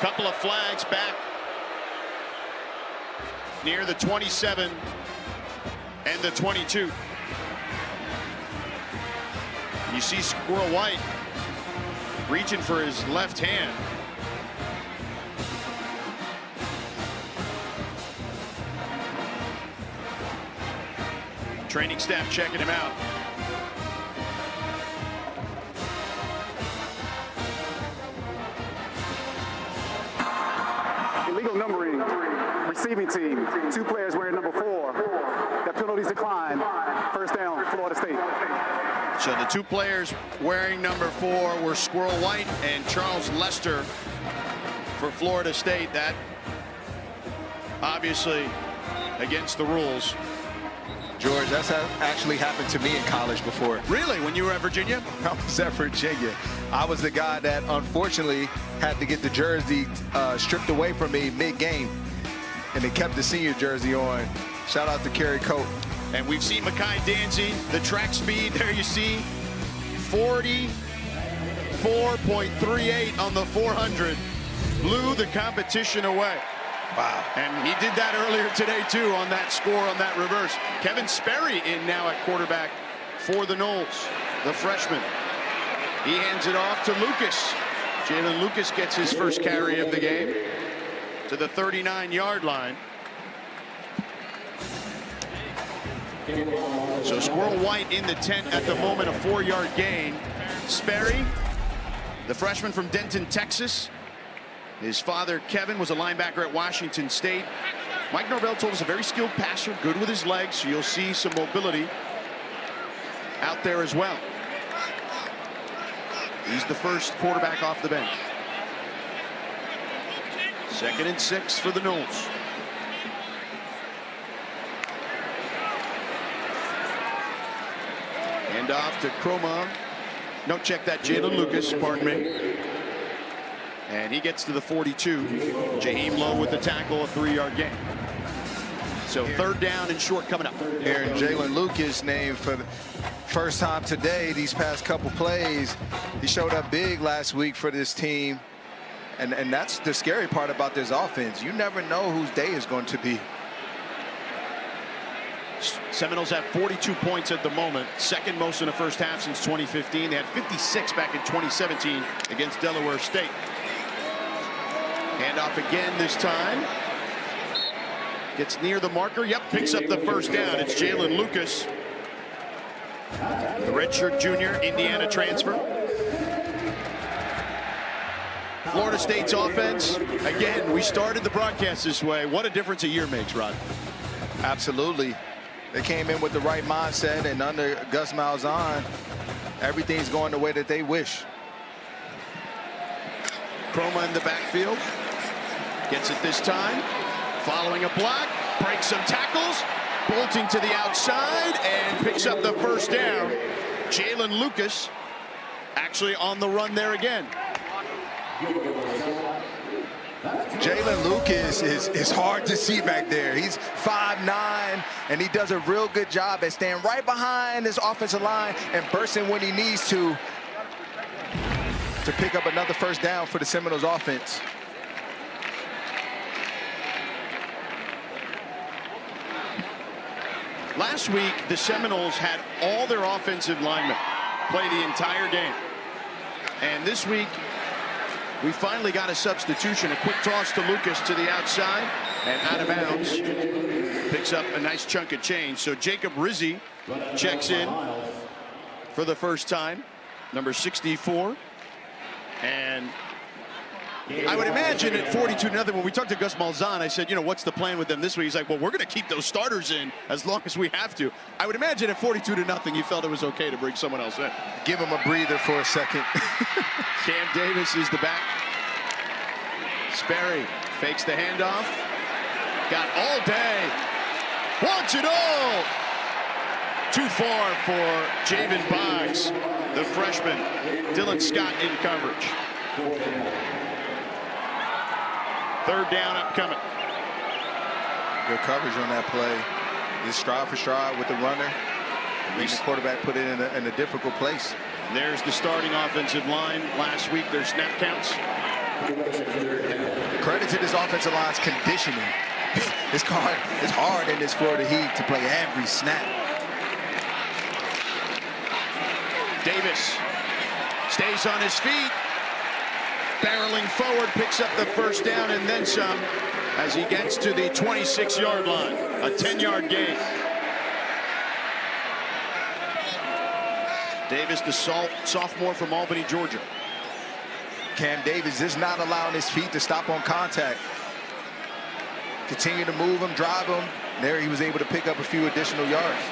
Couple of flags back near the 27 and the 22. You see Squirrel White reaching for his left hand. Training staff checking him out. Illegal numbering, receiving team, 2 players wearing number 4. The penalties decline. 1st down, Florida State. So the 2 players wearing number 4 were Squirrel White and Charles Lester for Florida State. That obviously against the rules. George, that's actually happened to me in college before. Really? When you were at Virginia? I was at Virginia. I was the guy that unfortunately had to get the jersey stripped away from me mid-game, and they kept the senior jersey on. Shout out to Kerry Cope. And we've seen Makai Danzy, the track speed. There you see 40 54.38 on the 400. Blew the competition away. Wow. And he did that earlier today, too, on that score, on that reverse. Kevin Sperry in now at quarterback for the Noles, the freshman. He hands it off to Lucas. Jalen Lucas gets his first carry of the game to the 39-yard line. So Squirrel White in the tent at the moment, a 4-yard gain. Sperry, the freshman from Denton, Texas. His father, Kevin, was a linebacker at Washington State. Mike Norvell told us a very skilled passer, good with his legs, so you'll see some mobility out there as well. He's the first quarterback off the bench. 2nd and 6 for the Noles. Hand off to Croma. No, check that, Jalen Lucas, pardon me. And he gets to the 42. Jaheim Lowe with the tackle, a 3-yard gain. So 3rd down and short coming up. Here, Jalen Lucas named for the first time today, these past couple plays. He showed up big last week for this team. And that's the scary part about this offense. You never know whose day is going to be. Seminoles have 42 points at the moment, 2nd most in the first half since 2015. They had 56 back in 2017 against Delaware State. Handoff again this time. Gets near the marker. Yep, picks up the first down. It's Jalen Lucas, the redshirt junior, Indiana transfer. Florida State's offense. Again, we started the broadcast this way. What a difference a year makes, Rod. Absolutely. They came in with the right mindset, and under Gus Malzahn, everything's going the way that they wish. Croma in the backfield. Gets it this time. Following a block. Breaks some tackles. Bolting to the outside and picks up the first down. Jalen Lucas actually on the run there again. Jalen Lucas is hard to see back there. He's 5'9", and he does a real good job at staying right behind his offensive line and bursting when he needs to pick up another first down for the Seminoles offense. Last week, the Seminoles had all their offensive linemen play the entire game. And this week, we finally got a substitution. A quick toss to Lucas to the outside and out of bounds. Picks up a nice chunk of change. So Jacob Rizzi checks in for the first time, number 64. And I would imagine at 42-0, when we talked to Gus Malzahn, I said, you know, what's the plan with them this week? He's like, well, we're going to keep those starters in as long as we have to. I would imagine at 42-0, you felt it was okay to bring someone else in. Give him a breather for a second. Cam Davis is the back. Sperry fakes the handoff. Got all day. Wants it all. Too far for Javen Boggs, the freshman. Dylan Scott in coverage. 3rd down upcoming. Good coverage on that play. Just stride for stride with the runner. The quarterback put it in a difficult place. There's the starting offensive line. Last week, their snap counts. Credit to this offensive line's conditioning. It's hard in this Florida Heat to play every snap. Davis Stays on his feet. Barreling forward, picks up the first down and then some as he gets to the 26-yard line. A 10-yard gain. Davis, the sophomore from Albany, Georgia. Cam Davis is not allowing his feet to stop on contact. Continue to move him, drive him. There he was able to pick up a few additional yards.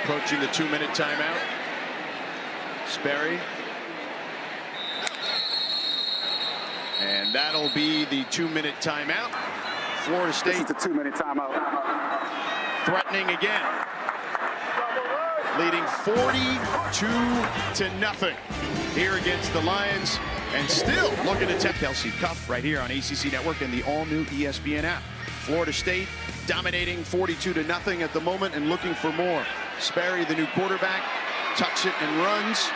Approaching the 2-minute timeout. Sperry. And that'll be the 2-minute timeout. Florida State. This is the 2-minute timeout. Threatening again. Leading 42-0 here against the Lions And still looking to tech Kelsey Cuff right here on ACC Network and the all-new ESPN app. Florida State dominating 42-0 at the moment and looking for more. Sperry, the new quarterback, tucks it and runs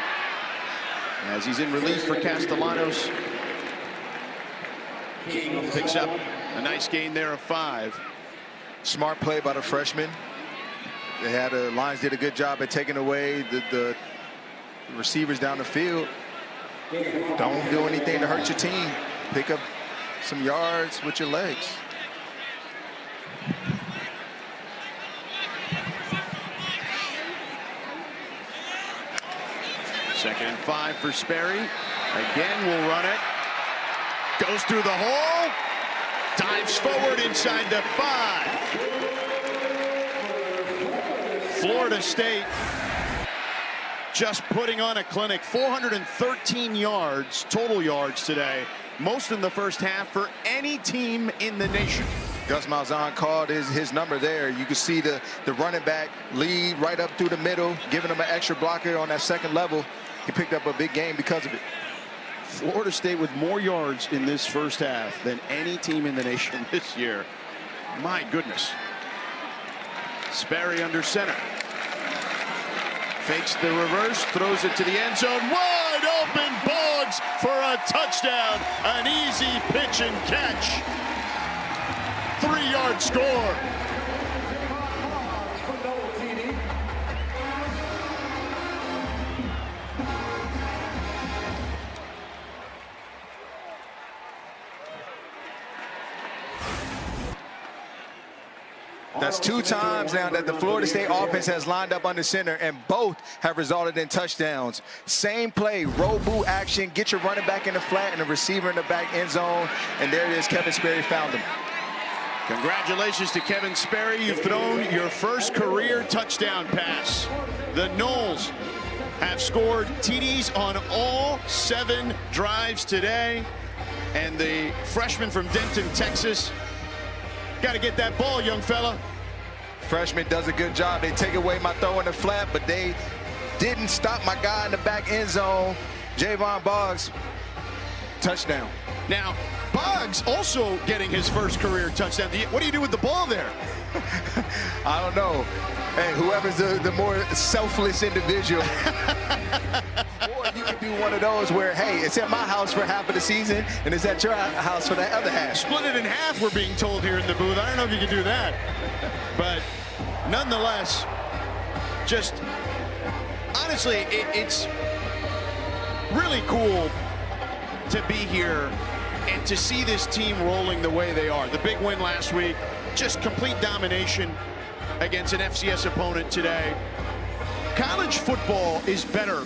as he's in relief for Castellanos. Picks up a nice gain there of 5. Smart play by the freshman. They had Lions did a good job at taking away the receivers down the field. Don't do anything to hurt your team. Pick up some yards with your legs. Second and 5 for Sperry. Again, will run it. Goes through the hole. Dives forward inside the 5. Florida State just putting on a clinic. 413 yards, total yards today. Most in the first half for any team in the nation. Gus Malzahn called his number there. You can see the running back lead right up through the middle, giving him an extra blocker on that second level. He picked up a big game because of it. Florida State with more yards in this first half than any team in the nation this year. My goodness. Sperry under center. Fakes the reverse, throws it to the end zone. Wide open, Boggs for a touchdown. An easy pitch and catch. 3-yard score. That's 2 times now that the Florida State offense has lined up under center, and both have resulted in touchdowns. Same play, roll boot action, get your running back in the flat and the receiver in the back end zone, and there it is, Kevin Sperry found him. Congratulations to Kevin Sperry. You've thrown your first career touchdown pass. The Noles have scored TDs on all 7 drives today, and the freshman from Denton, Texas, got to get that ball, young fella. Freshman does a good job. They take away my throw in the flat, but they didn't stop my guy in the back end zone. Javon Boggs, touchdown. Now, Boggs also getting his first career touchdown. What do you do with the ball there? I don't know. Hey, whoever's the more selfless individual. Or you can do one of those where, hey, it's at my house for half of the season, and it's at your house for the other half. Split it in half, we're being told here in the booth. I don't know if you can do that. But nonetheless, just honestly, it's really cool to be here and to see this team rolling the way they are. The big win last week, just complete domination against an FCS opponent today. College football is better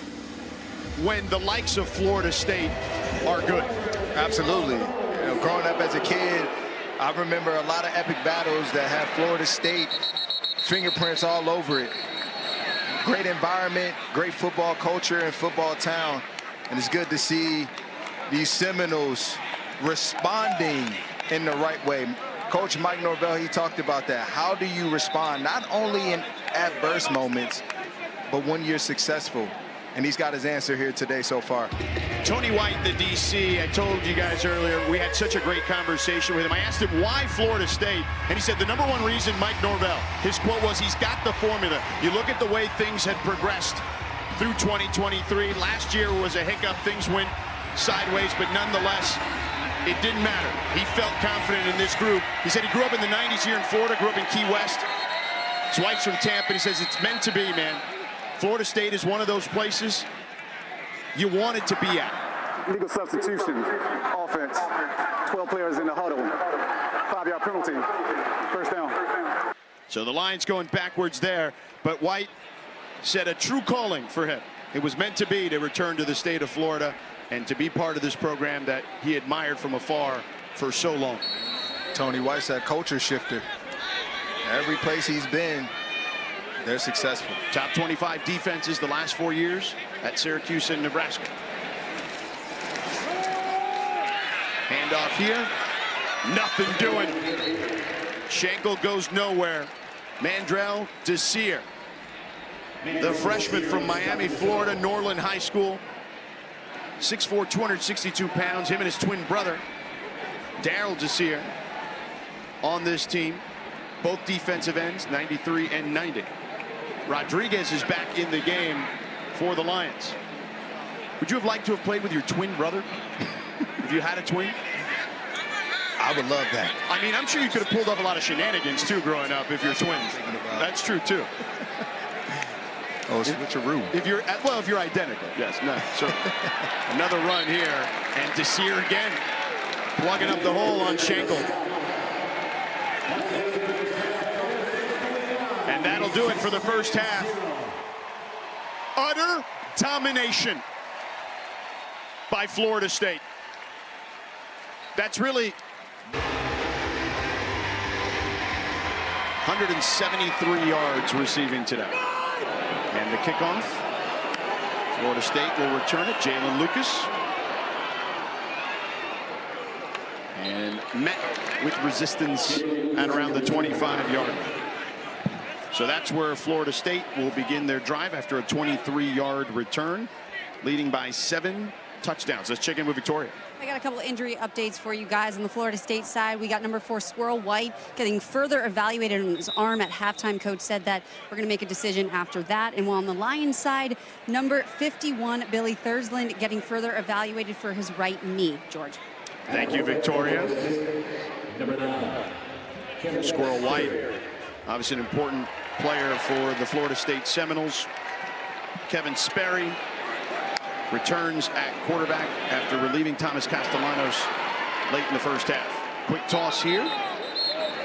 when the likes of Florida State are good. Absolutely. You know, growing up as a kid, I remember a lot of epic battles that had Florida State fingerprints all over it. Great environment, great football culture and football town. And it's good to see these Seminoles responding in the right way. Coach Mike Norvell, he talked about that. How do you respond, not only in adverse moments, but when you're successful? And he's got his answer here today so far. Tony White, the DC, I told you guys earlier, we had such a great conversation with him. I asked him why Florida State, and he said the number one reason, Mike Norvell, his quote was, he's got the formula. You look at the way things had progressed through 2023. Last year was a hiccup. Things went sideways, but nonetheless, it didn't matter. He felt confident in this group. He said he grew up in the 90s here in Florida, grew up in Key West. His wife's from Tampa. He says it's meant to be, man. Florida State is one of those places you want it to be at. Legal substitution, offense, 12 players in the huddle, 5-yard penalty, first down. So the Lions going backwards there, but White said a true calling for him. It was meant to be to return to the state of Florida and to be part of this program that he admired from afar for so long. Tony White's that culture shifter. Every place he's been, they're successful. Top 25 defenses the last 4 years at Syracuse and Nebraska. Handoff here. Nothing doing. Schenkel goes nowhere. Mandrell Desir, the freshman from Miami, Florida, Norland High School. 6'4", 262 pounds. Him and his twin brother, Daryl Desir, on this team. Both defensive ends, 93 and 90. Rodriguez is back in the game for the Lions. Would you have liked to have played with your twin brother if you had a twin? I would love that. I mean, I'm sure you could have pulled off a lot of shenanigans too growing up if you're twins. That's true too. Oh, switcheroo. If you're if you're identical, yes, no. So another run here, and Desir again plugging up the hole on Schenkel. And that'll do it for the first half. Utter domination by Florida State. That's really 173 yards receiving today. And the kickoff. Florida State will return it. Jalen Lucas. And met with resistance at around the 25-yard line. So that's where Florida State will begin their drive after a 23-yard return, leading by 7 touchdowns. Let's check in with Victoria. I got a couple injury updates for you guys on the Florida State side. We got number 4 Squirrel White getting further evaluated on his arm at halftime. Coach said that we're going to make a decision after that. And while on the Lions side, number 51 Billy Thursland getting further evaluated for his right knee. George. Thank you, Victoria. Squirrel White, obviously an important player for the Florida State Seminoles. Kevin Sperry returns at quarterback after relieving Thomas Castellanos late in the first half. Quick toss here,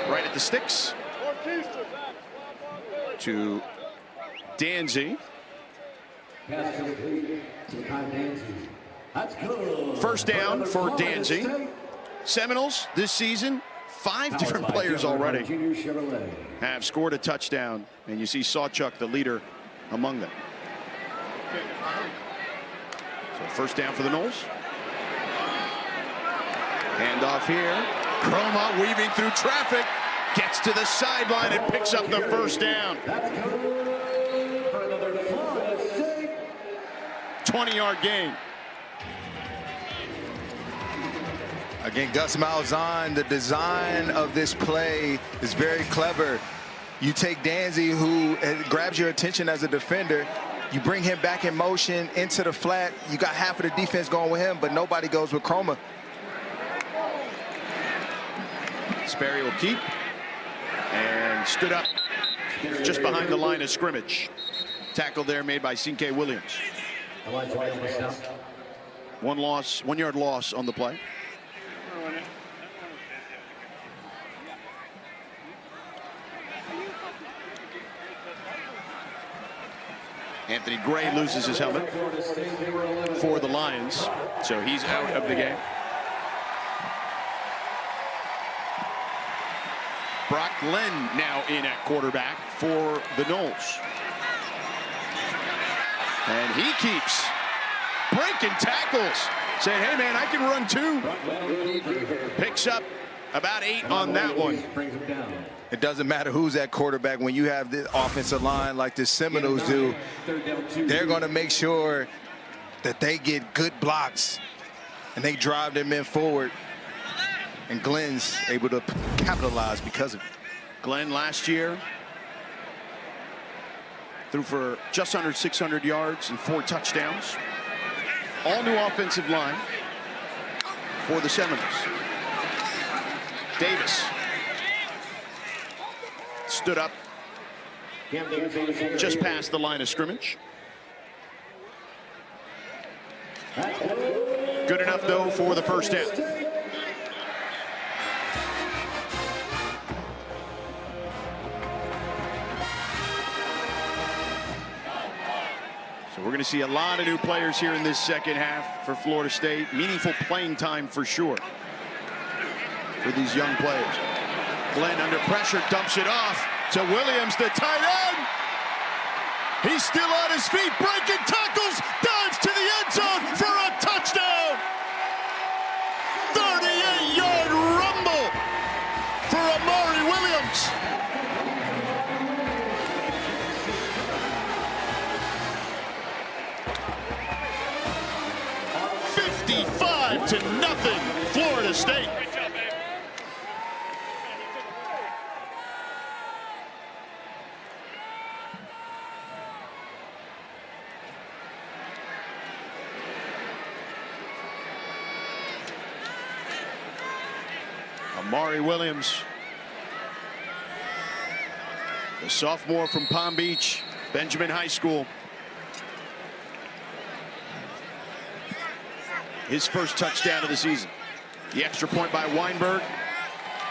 right at the sticks to Danzy. First down for Danzy. Seminoles this season, 5 different players already have scored a touchdown, and you see Sawchuk, the leader, among them. So first down for the Noles. Hand off here. Chroma weaving through traffic, gets to the sideline and picks up the first down. 20-yard gain. Again, Gus Malzahn, the design of this play is very clever. You take Danzy, who grabs your attention as a defender, you bring him back in motion into the flat. You got half of the defense going with him, but nobody goes with Chroma. Sperry will keep and stood up just behind the line of scrimmage. Tackle there made by Cinque Williams. 1 yard loss on the play. Anthony Gray loses his helmet for the Lions, so he's out of the game. Brock Glenn now in at quarterback for the Noles. And he keeps breaking tackles, saying, hey man, I can run too. Picks up about 8 on that one. It doesn't matter who's at quarterback. When you have the offensive line like the Seminoles do, they're going to make sure that they get good blocks and they drive their men forward. And Glenn's able to capitalize because of it. Glenn last year threw for just under 600 yards and 4 touchdowns. All new offensive line for the Seminoles. Davis stood up just past the line of scrimmage. Good enough, though, for the first down. So we're going to see a lot of new players here in this second half for Florida State. Meaningful playing time for sure for these young players. Glenn under pressure, dumps it off to Williams, the tight end. He's still on his feet, breaking tackles, dives to the end zone for a touchdown. 38-yard rumble for Amari Williams. 0 Florida State. Amari Williams, the sophomore from Palm Beach, Benjamin High School. His first touchdown of the season. The extra point by Weinberg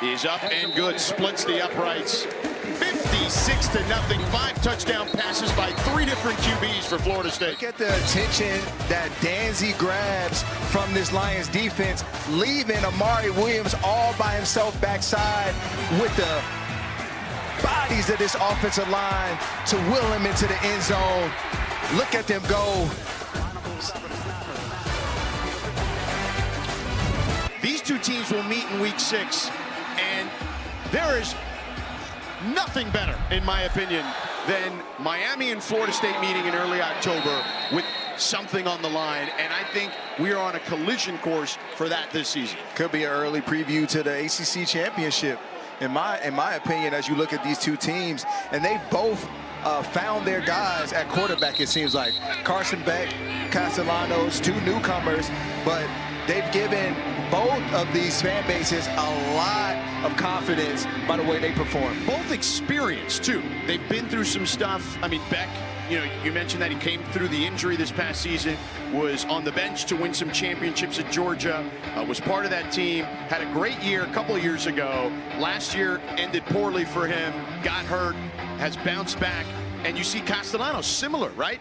is up and good. Splits the uprights. 56-0. 5 touchdown passes by 3 different QBs for Florida State. Look at the attention that Danzy grabs from this Lions defense, leaving Amari Williams all by himself backside with the bodies of this offensive line to will him into the end zone. Look at them go. These two teams will meet in week 6, and there is nothing better, in my opinion, than Miami and Florida State meeting in early October with something on the line, and I think we are on a collision course for that this season. Could be an early preview to the ACC championship, in my opinion, as you look at these two teams, and they both found their guys at quarterback, it seems like. Carson Beck, Castellanos, 2 newcomers, but they've given both of these fan bases a lot of confidence by the way they perform. Both experienced, too. They've been through some stuff. I mean, Beck, you know, you mentioned that he came through the injury this past season, was on the bench to win some championships at Georgia, was part of that team, had a great year a couple of years ago. Last year ended poorly for him, got hurt, has bounced back. And you see Castellanos, similar, right?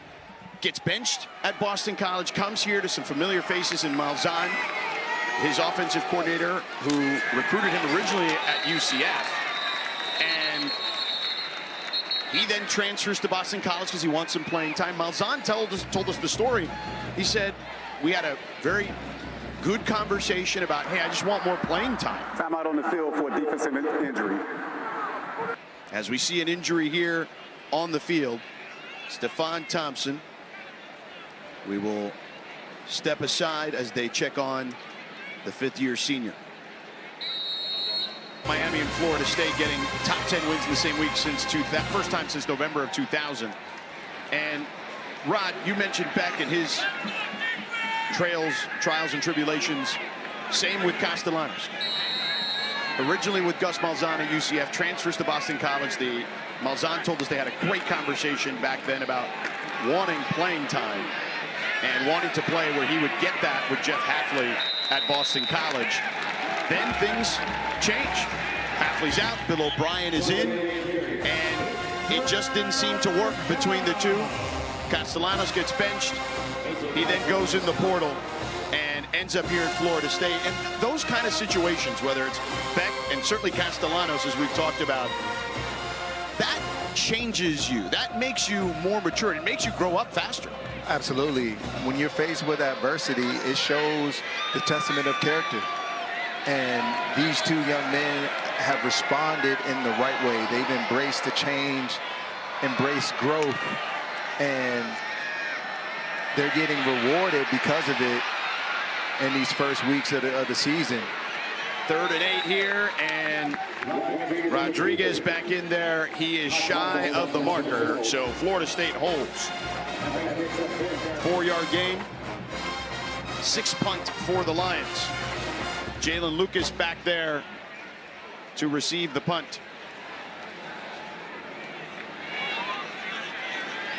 Gets benched at Boston College, comes here to some familiar faces in Malzahn, his offensive coordinator, who recruited him originally at UCF. And he then transfers to Boston College because he wants some playing time. Malzahn told us the story. He said, we had a very good conversation about, hey, I just want more playing time. Time out on the field for a defensive injury. As we see an injury here on the field, Stephon Thompson. We will step aside as they check on the 5th-year senior. Miami and Florida State getting top 10 wins in the same week since that first time since November of 2000. And Rod, you mentioned Beck and his trials and tribulations. Same with Castellanos. Originally with Gus Malzahn at UCF, transfers to Boston College. The Malzahn told us they had a great conversation back then about wanting playing time and wanting to play where he would get that with Jeff Hafley at Boston College. Then things change. Hafley's out, Bill O'Brien is in, and it just didn't seem to work between the two. Castellanos gets benched. He then goes in the portal and ends up here at Florida State. And those kind of situations, whether it's Beck and certainly Castellanos, as we've talked about, that changes you. That makes you more mature. It makes you grow up faster. Absolutely. When you're faced with adversity, it shows the testament of character. And these two young men have responded in the right way. They've embraced the change, embraced growth, and they're getting rewarded because of it in these first weeks of the season. 3rd and 8 here, and Rodriguez back in there. He is shy of the marker, so Florida State holds. 4-yard gain, 6 punt for the Lions. Jalen Lucas back there to receive the punt.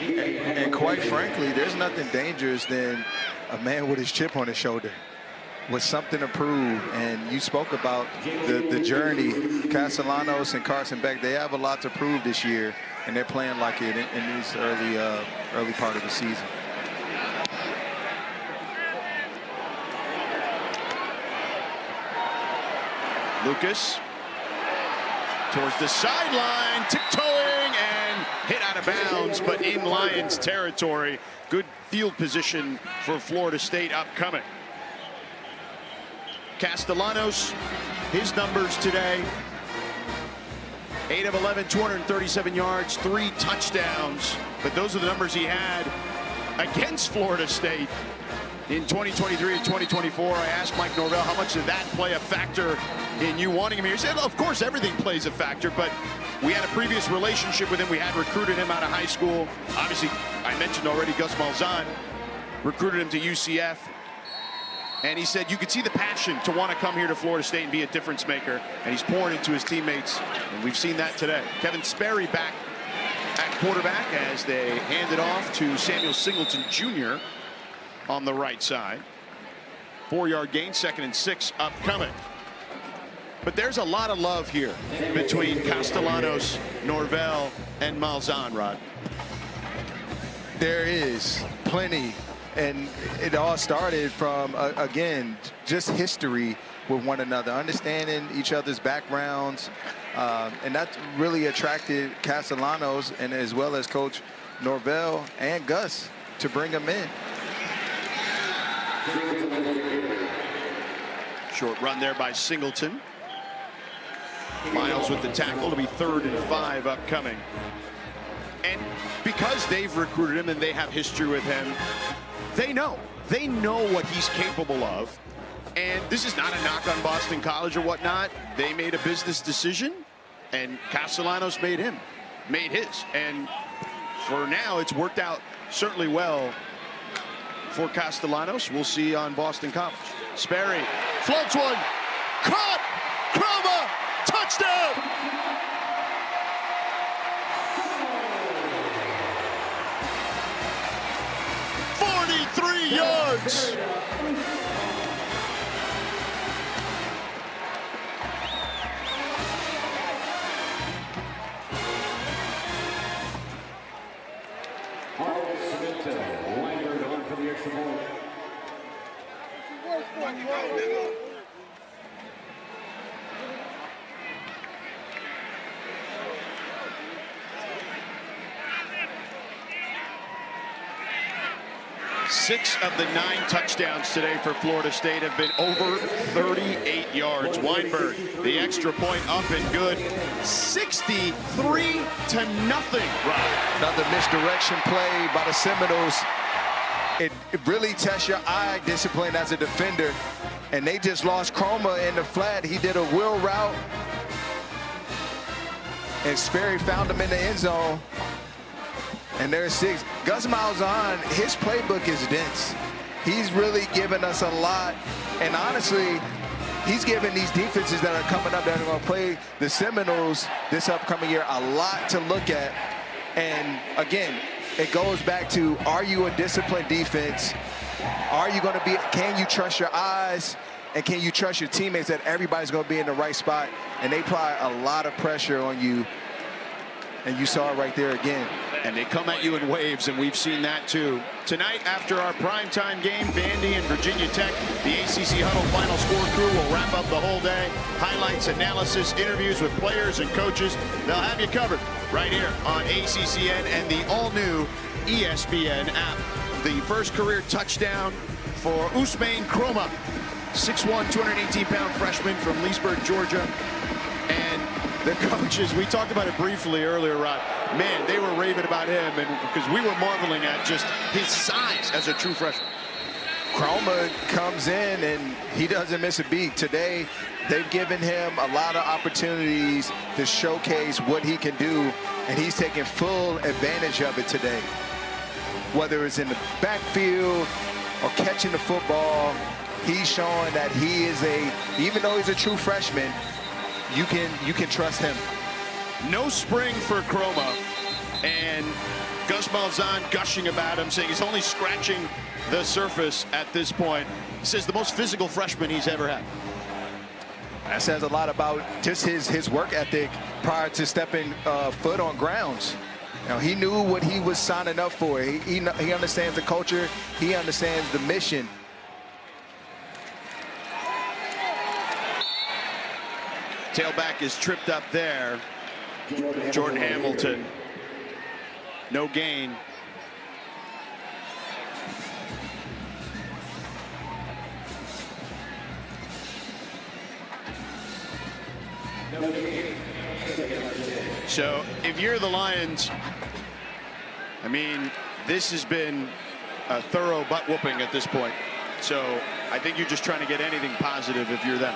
And quite frankly, there's nothing dangerous than a man with his chip on his shoulder, with something to prove. And you spoke about the journey. Castellanos and Carson Beck, they have a lot to prove this year, and they're playing like it in this early part of the season. Lucas towards the sideline, tiptoeing and hit out of bounds, but in Lions territory. Good field position for Florida State upcoming. Castellanos, his numbers today: 8 of 11, 237 yards, 3 touchdowns. But those are the numbers he had against Florida State in 2023 and 2024. I asked Mike Norvell, how much did that play a factor in you wanting him here? He said, of course, everything plays a factor, but we had a previous relationship with him. We had recruited him out of high school. Obviously, I mentioned already, Gus Malzahn recruited him to UCF. And he said you could see the passion to want to come here to Florida State and be a difference maker. And he's pouring into his teammates. And we've seen that today. Kevin Sperry back at quarterback as they hand it off to Samuel Singleton Jr. on the right side. 4-yard gain, 2nd and 6 upcoming. But there's a lot of love here between Castellanos, Norvell, and Malzahn, Rod. There is plenty. And it all started from, again, just history with one another, understanding each other's backgrounds. And that really attracted Castellanos and as well as Coach Norvell and Gus to bring him in. Short run there by Singleton. Miles with the tackle. It'll be 3rd and 5 upcoming. And because they've recruited him and they have history with him, they know what he's capable of. And this is not a knock on Boston College or whatnot. They made a business decision, and Castellanos made his. And for now, it's worked out certainly well for Castellanos. We'll see on Boston College. Sperry floats one, caught, Chroma, touchdown! 43 yards. Six of the 9 touchdowns today for Florida State have been over 38 yards. Weinberg, the extra point up and good. 63-0, Rob. Another misdirection play by the Seminoles. It really tests your eye discipline as a defender. And they just lost Chroma in the flat. He did a wheel route. And Sperry found him in the end zone. And there's 6. Gus Malzahn, his playbook is dense. He's really given us a lot. And honestly, he's given these defenses that are coming up that are going to play the Seminoles this upcoming year a lot to look at. And again, it goes back to, are you a disciplined defense? Are you going to be, can you trust your eyes? And can you trust your teammates that everybody's going to be in the right spot? And they apply a lot of pressure on you. And you saw it right there again. And they come at you in waves, and we've seen that too. Tonight, after our primetime game, Vandy and Virginia Tech, the ACC Huddle Final Score crew will wrap up the whole day. Highlights, analysis, interviews with players and coaches. They'll have you covered right here on ACCN and the all-new ESPN app. The first career touchdown for Ousmane Chroma, 6'1", 218-pound freshman from Leesburg, Georgia. And the coaches, we talked about it briefly earlier, Rod. Man, they were raving about him, and because we were marveling at just his size as a true freshman. Chroma comes in and he doesn't miss a beat. Today, they've given him a lot of opportunities to showcase what he can do, and he's taking full advantage of it today. Whether it's in the backfield or catching the football, he's showing that he is even though he's a true freshman, you can trust him. No spring for Chroma, and Gus Malzahn gushing about him, saying he's only scratching the surface at this point. He says the most physical freshman he's ever had. That says a lot about just his work ethic prior to stepping foot on grounds. You know, he knew what he was signing up for. He understands the culture. He understands the mission. Tailback is tripped up there. Jordan Hamilton, no gain. So if you're the Lions, I mean, this has been a thorough butt whooping at this point. So I think you're just trying to get anything positive if you're them.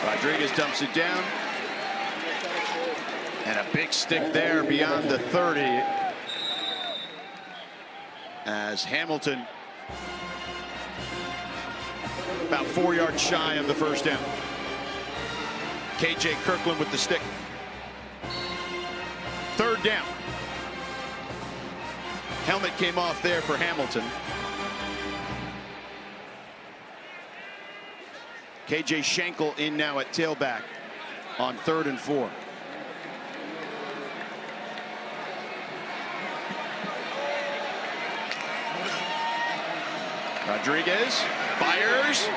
Rodriguez dumps it down. And a big stick there beyond the 30. As Hamilton about 4 yards shy of the first down. KJ Kirkland with the stick. Third down. Helmet came off there for Hamilton. KJ Schenkel in now at tailback on 3rd and 4. Rodriguez fires,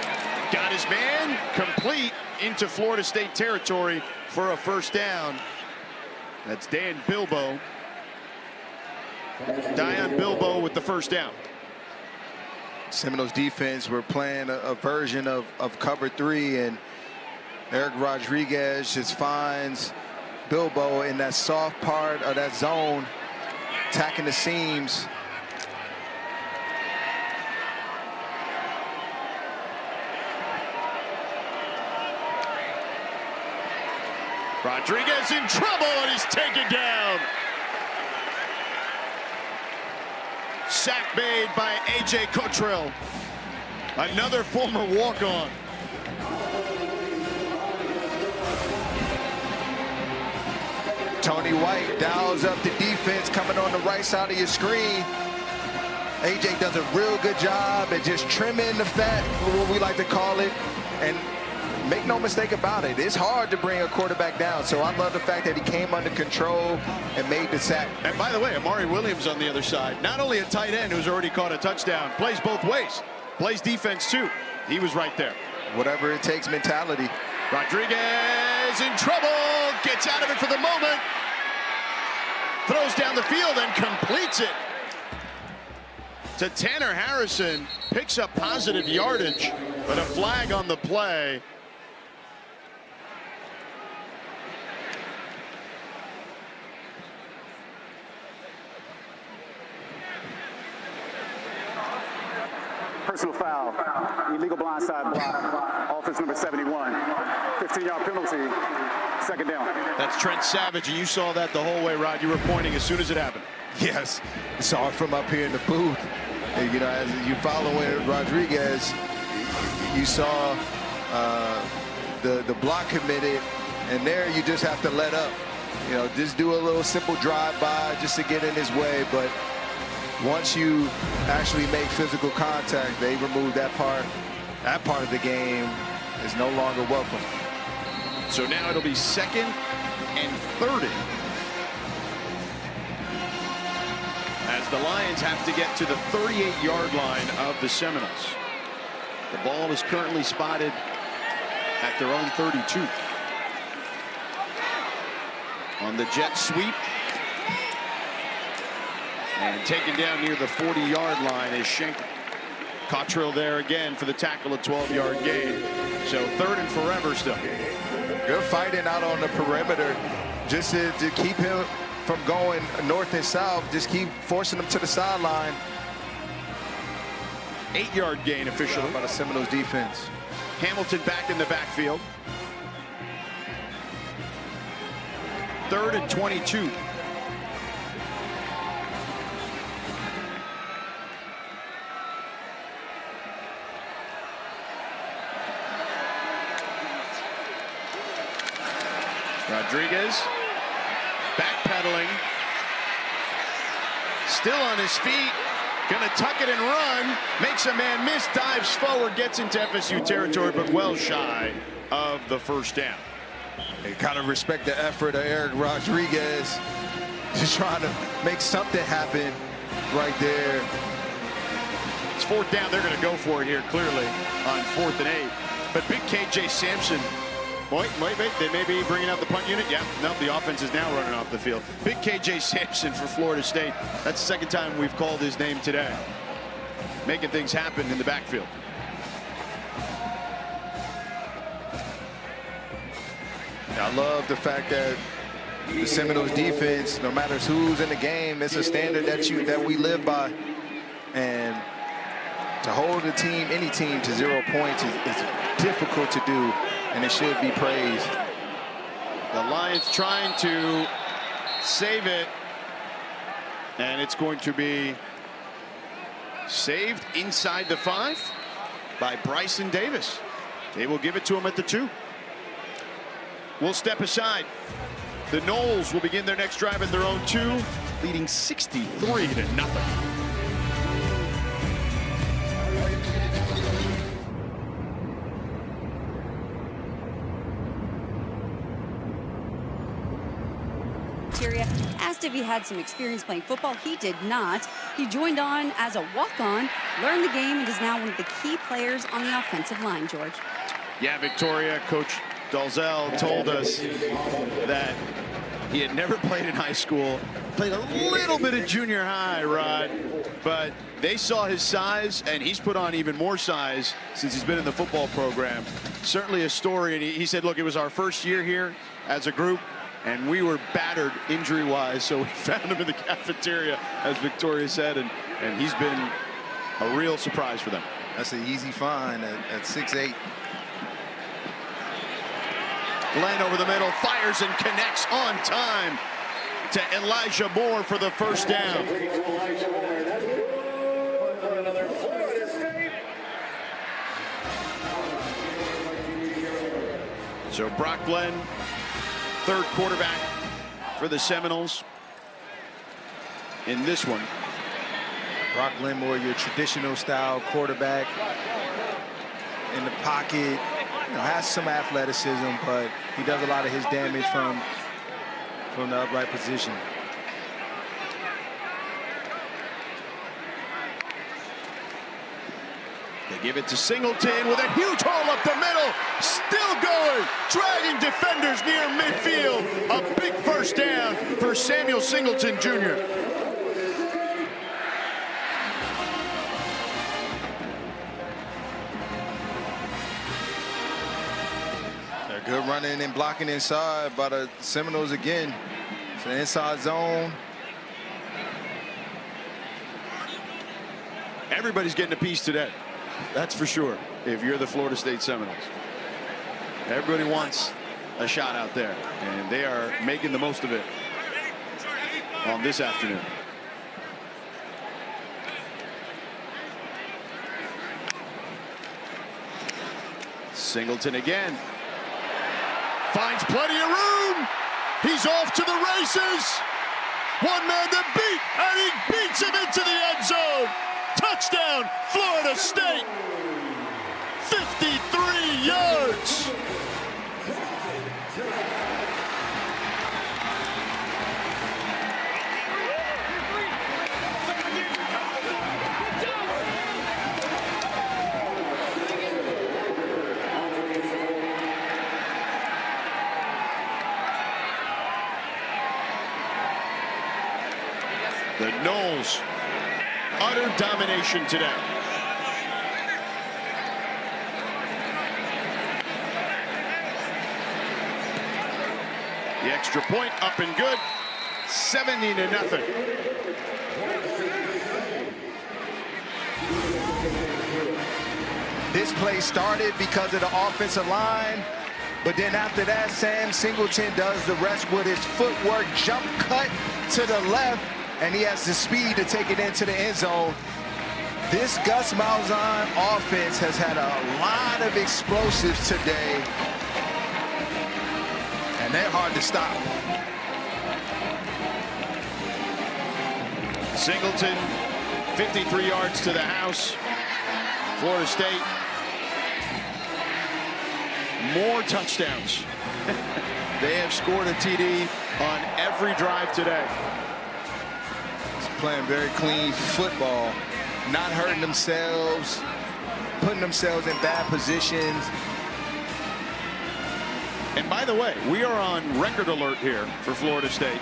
got his man, complete into Florida State territory for a first down. That's Dan Bilbo. Dion Bilbo with the first down. Seminoles defense were playing a version of cover 3, and Eric Rodriguez just finds Bilbo in that soft part of that zone, attacking the seams. Rodriguez in trouble and he's taken down. Sack made by A.J. Cottrell, another former walk-on. Tony White dials up the defense coming on the right side of your screen. A.J. does a real good job at just trimming the fat, what we like to call it, and make no mistake about it, it's hard to bring a quarterback down. So I love the fact that he came under control and made the sack. And by the way, Amari Williams on the other side, not only a tight end who's already caught a touchdown, plays both ways, plays defense too. He was right there. Whatever it takes mentality. Rodriguez in trouble, gets out of it for the moment, throws down the field and completes it to Tanner Harrison. Picks up positive yardage, but a flag on the play. Personal foul, illegal blindside block, offense number 71, 15-yard penalty, second down. That's Trent Savage, and you saw that the whole way, Rod. You were pointing as soon as it happened. Yes, saw it from up here in the booth. And, you know, as you following Rodriguez, you saw the block committed, and there you just have to let up. You know, just do a little simple drive-by just to get in his way, but once you actually make physical contact, they remove that part. That part of the game is no longer welcome. So now it'll be 2nd and 30. As the Lions have to get to the 38-yard line of the Seminoles. The ball is currently spotted at their own 32. On the jet sweep. And taken down near the 40-yard line is Schenkel. Cottrell there again for the tackle, a 12-yard gain. So 3rd and forever still. Good fighting out on the perimeter just to keep him from going north and south. Just keep forcing him to the sideline. 8-yard gain officially by the Seminoles defense. Hamilton back in the backfield. 3rd and 22. Rodriguez backpedaling, still on his feet, gonna tuck it and run, makes a man miss, dives forward, gets into FSU territory, but well shy of the first down. You gotta respect the effort of Eric Rodriguez, just trying to make something happen right there. It's 4th down, they're gonna go for it here clearly on 4th and 8, but big KJ Sampson. Wait, they may be bringing out the punt unit. Yeah, no, the offense is now running off the field. Big KJ Sampson for Florida State. That's the 2nd time we've called his name today. Making things happen in the backfield. I love the fact that the Seminoles defense, no matter who's in the game, it's a standard that we live by. And To hold a team, any team, to 0 points is difficult to do, and it should be praised. The Lions trying to save it, and it's going to be saved inside the 5 by Bryson Davis. They will give it to him at the 2. We'll step aside. The Noles will begin their next drive at their own 2, leading 63-0. Asked if he had some experience playing football. He did not. He joined on as a walk-on, learned the game, and is now one of the key players on the offensive line, George. Yeah, Victoria, Coach Dalzell told us that he had never played in high school, played a little bit of junior high, Rod, but they saw his size, and he's put on even more size since he's been in the football program. Certainly a story, and he said, look, it was our first year here as a group, and we were battered injury-wise, so we found him in the cafeteria, as Victoria said, and he's been a real surprise for them. That's an easy find at 6'8". Glenn over the middle, fires and connects on time to Elijah Moore for the first down. So Brock Glenn, third quarterback for the Seminoles in this one. Brock Glenmore, your traditional style quarterback in the pocket, has some athleticism, but he does a lot of his damage from the upright position. They give it to Singleton with a huge hole up the middle, still going, dragging defenders near midfield. A big first down for Samuel Singleton Jr. Good running and blocking inside by the Seminoles again. It's an inside zone. Everybody's getting a piece today. That's for sure. If you're the Florida State Seminoles, everybody wants a shot out there, and they are making the most of it on this afternoon. Singleton again. Finds plenty of room. He's off to the races. One man to beat, and he beats him into the end zone. Touchdown, Florida State. 53 yards. The Noles, utter domination today. The extra point up and good, 70-0. This play started because of the offensive line, but then after that, Sam Singleton does the rest with his footwork, jump cut to the left, and he has the speed to take it into the end zone. This Gus Malzahn offense has had a lot of explosives today, and they're hard to stop. Singleton, 53 yards to the house. Florida State, more touchdowns. They have scored a TD on every drive today. Playing very clean football, not hurting themselves, putting themselves in bad positions. And by the way, we are on record alert here for Florida State,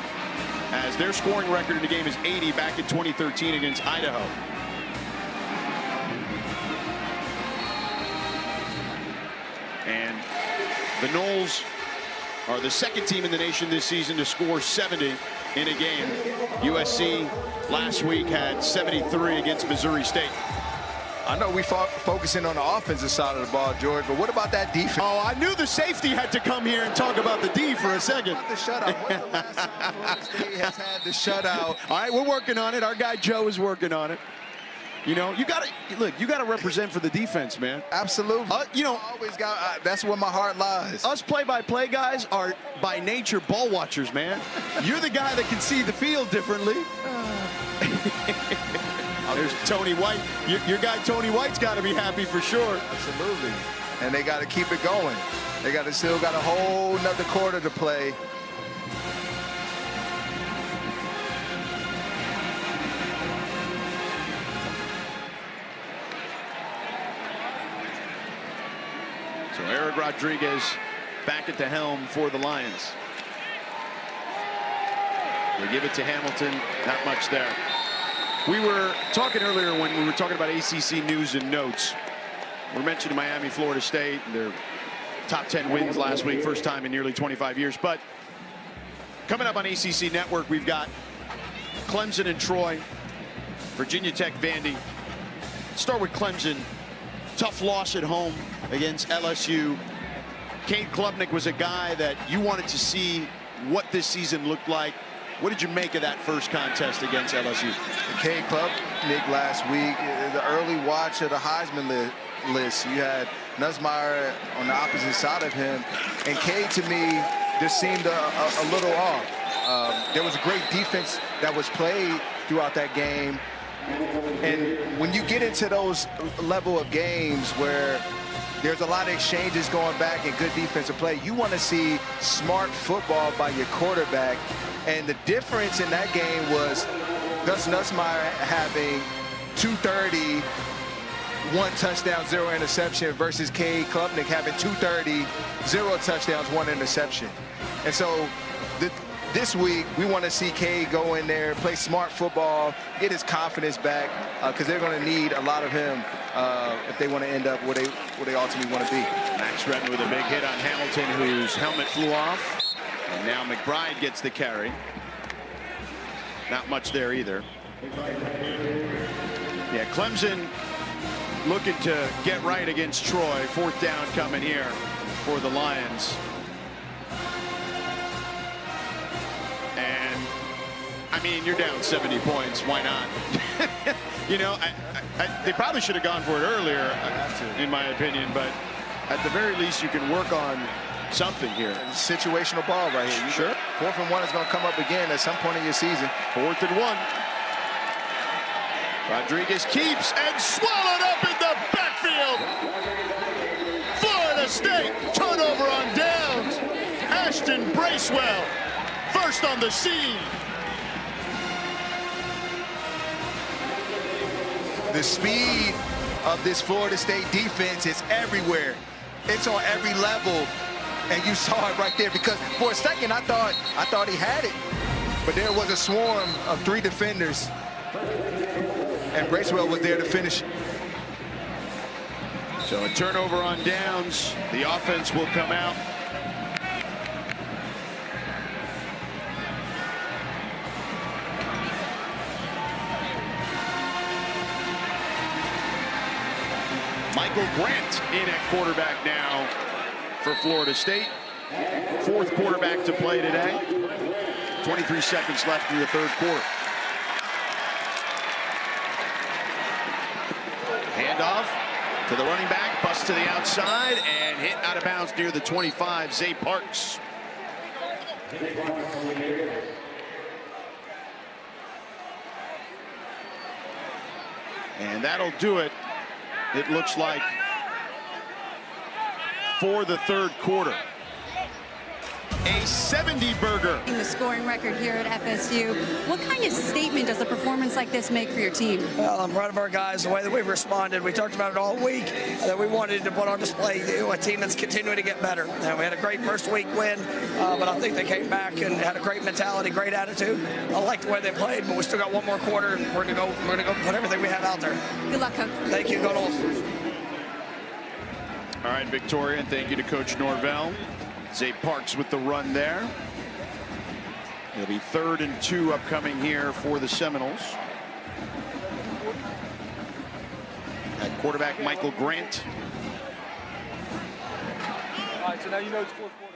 as their scoring record in the game is 80 back in 2013 against Idaho. And the Noles are the second team in the nation this season to score 70 in a game. USC last week had 73 against Missouri State. I know we focusing on the offensive side of the ball, George, but what about that defense? Oh, I knew the safety had to come here and talk about the D for a second. The shutout. When's the last time Florida State has had the shutout? All right, we're working on it. Our guy Joe is working on it. You know, you got to represent for the defense, man. Absolutely. You know, always got. That's where my heart lies. Us play-by-play guys are by nature ball watchers, man. You're the guy that can see the field differently. There's Tony White. Your guy Tony White's got to be happy for sure. Absolutely. And they got to keep it going. They still got a whole nother quarter to play. So Eric Rodriguez back at the helm for the Lions. They give it to Hamilton. Not much there. We were talking earlier when we were talking about ACC news and notes. We're mentioning Miami, Florida State, their top 10 wins last week, first time in nearly 25 years. But coming up on ACC Network, we've got Clemson and Troy, Virginia Tech, Vandy. Start with Clemson. Tough loss at home against LSU. Cade Klubnik was a guy that you wanted to see what this season looked like. What did you make of that first contest against LSU? Cade Klubnik last week, the early watch of the Heisman list. You had Nussmeier on the opposite side of him, and Cade to me just seemed a little off. There was a great defense that was played throughout that game. And when you get into those level of games where there's a lot of exchanges going back and good defensive play, you want to see smart football by your quarterback. And the difference in that game was Gus Nussmeier having 230, 1 touchdown, 0 interception, versus Cade Klubnik having 230, 0 touchdowns, 1 interception. And so this week, we want to see Cade go in there, play smart football, get his confidence back, because they're going to need a lot of him if they want to end up where they ultimately want to be. Max Redden with a big hit on Hamilton, whose helmet flew off. And now McBride gets the carry. Not much there either. Yeah, Clemson looking to get right against Troy. 4th down coming here for the Lions. And, I mean, you're down 70 points. Why not? You know, they probably should have gone for it earlier, in my opinion. But at the very least, you can work on something here. Situational ball right here. Sure. 4th and 1 is going to come up again at some point in your season. 4th and 1. Rodriguez keeps and swallowed up in the backfield. Florida State turnover on downs. Ashton Bracewell first on the scene. The speed of this Florida State defense is everywhere. It's on every level. And you saw it right there, because for a second I thought he had it, but there was a swarm of 3 defenders, and Bracewell was there to finish. So a turnover on downs. The offense will come out. Michael Grant in at quarterback now for Florida State. 4th quarterback to play today. 23 seconds left in the 3rd quarter. Handoff to the running back, bust to the outside, and hit out of bounds near the 25, Zay Parks. And that'll do it, it looks like, for the 3rd quarter. A 70-burger. In the scoring record here at FSU, what kind of statement does a performance like this make for your team? Well, I'm proud of our guys, the way that we've responded. We talked about it all week, that we wanted to put on display a team that's continuing to get better. And we had a great first week win, but I think they came back and had a great mentality, great attitude. I like the way they played, but we still got one more quarter, and we're gonna go put everything we have out there. Good luck, Coach. Thank you. Go Noles. All right, Victoria, and thank you to Coach Norvell. Zay Parks with the run there. It'll be 3rd and 2 upcoming here for the Seminoles. At Quarterback Michael Grant. All right, so now you know it's fourth quarter.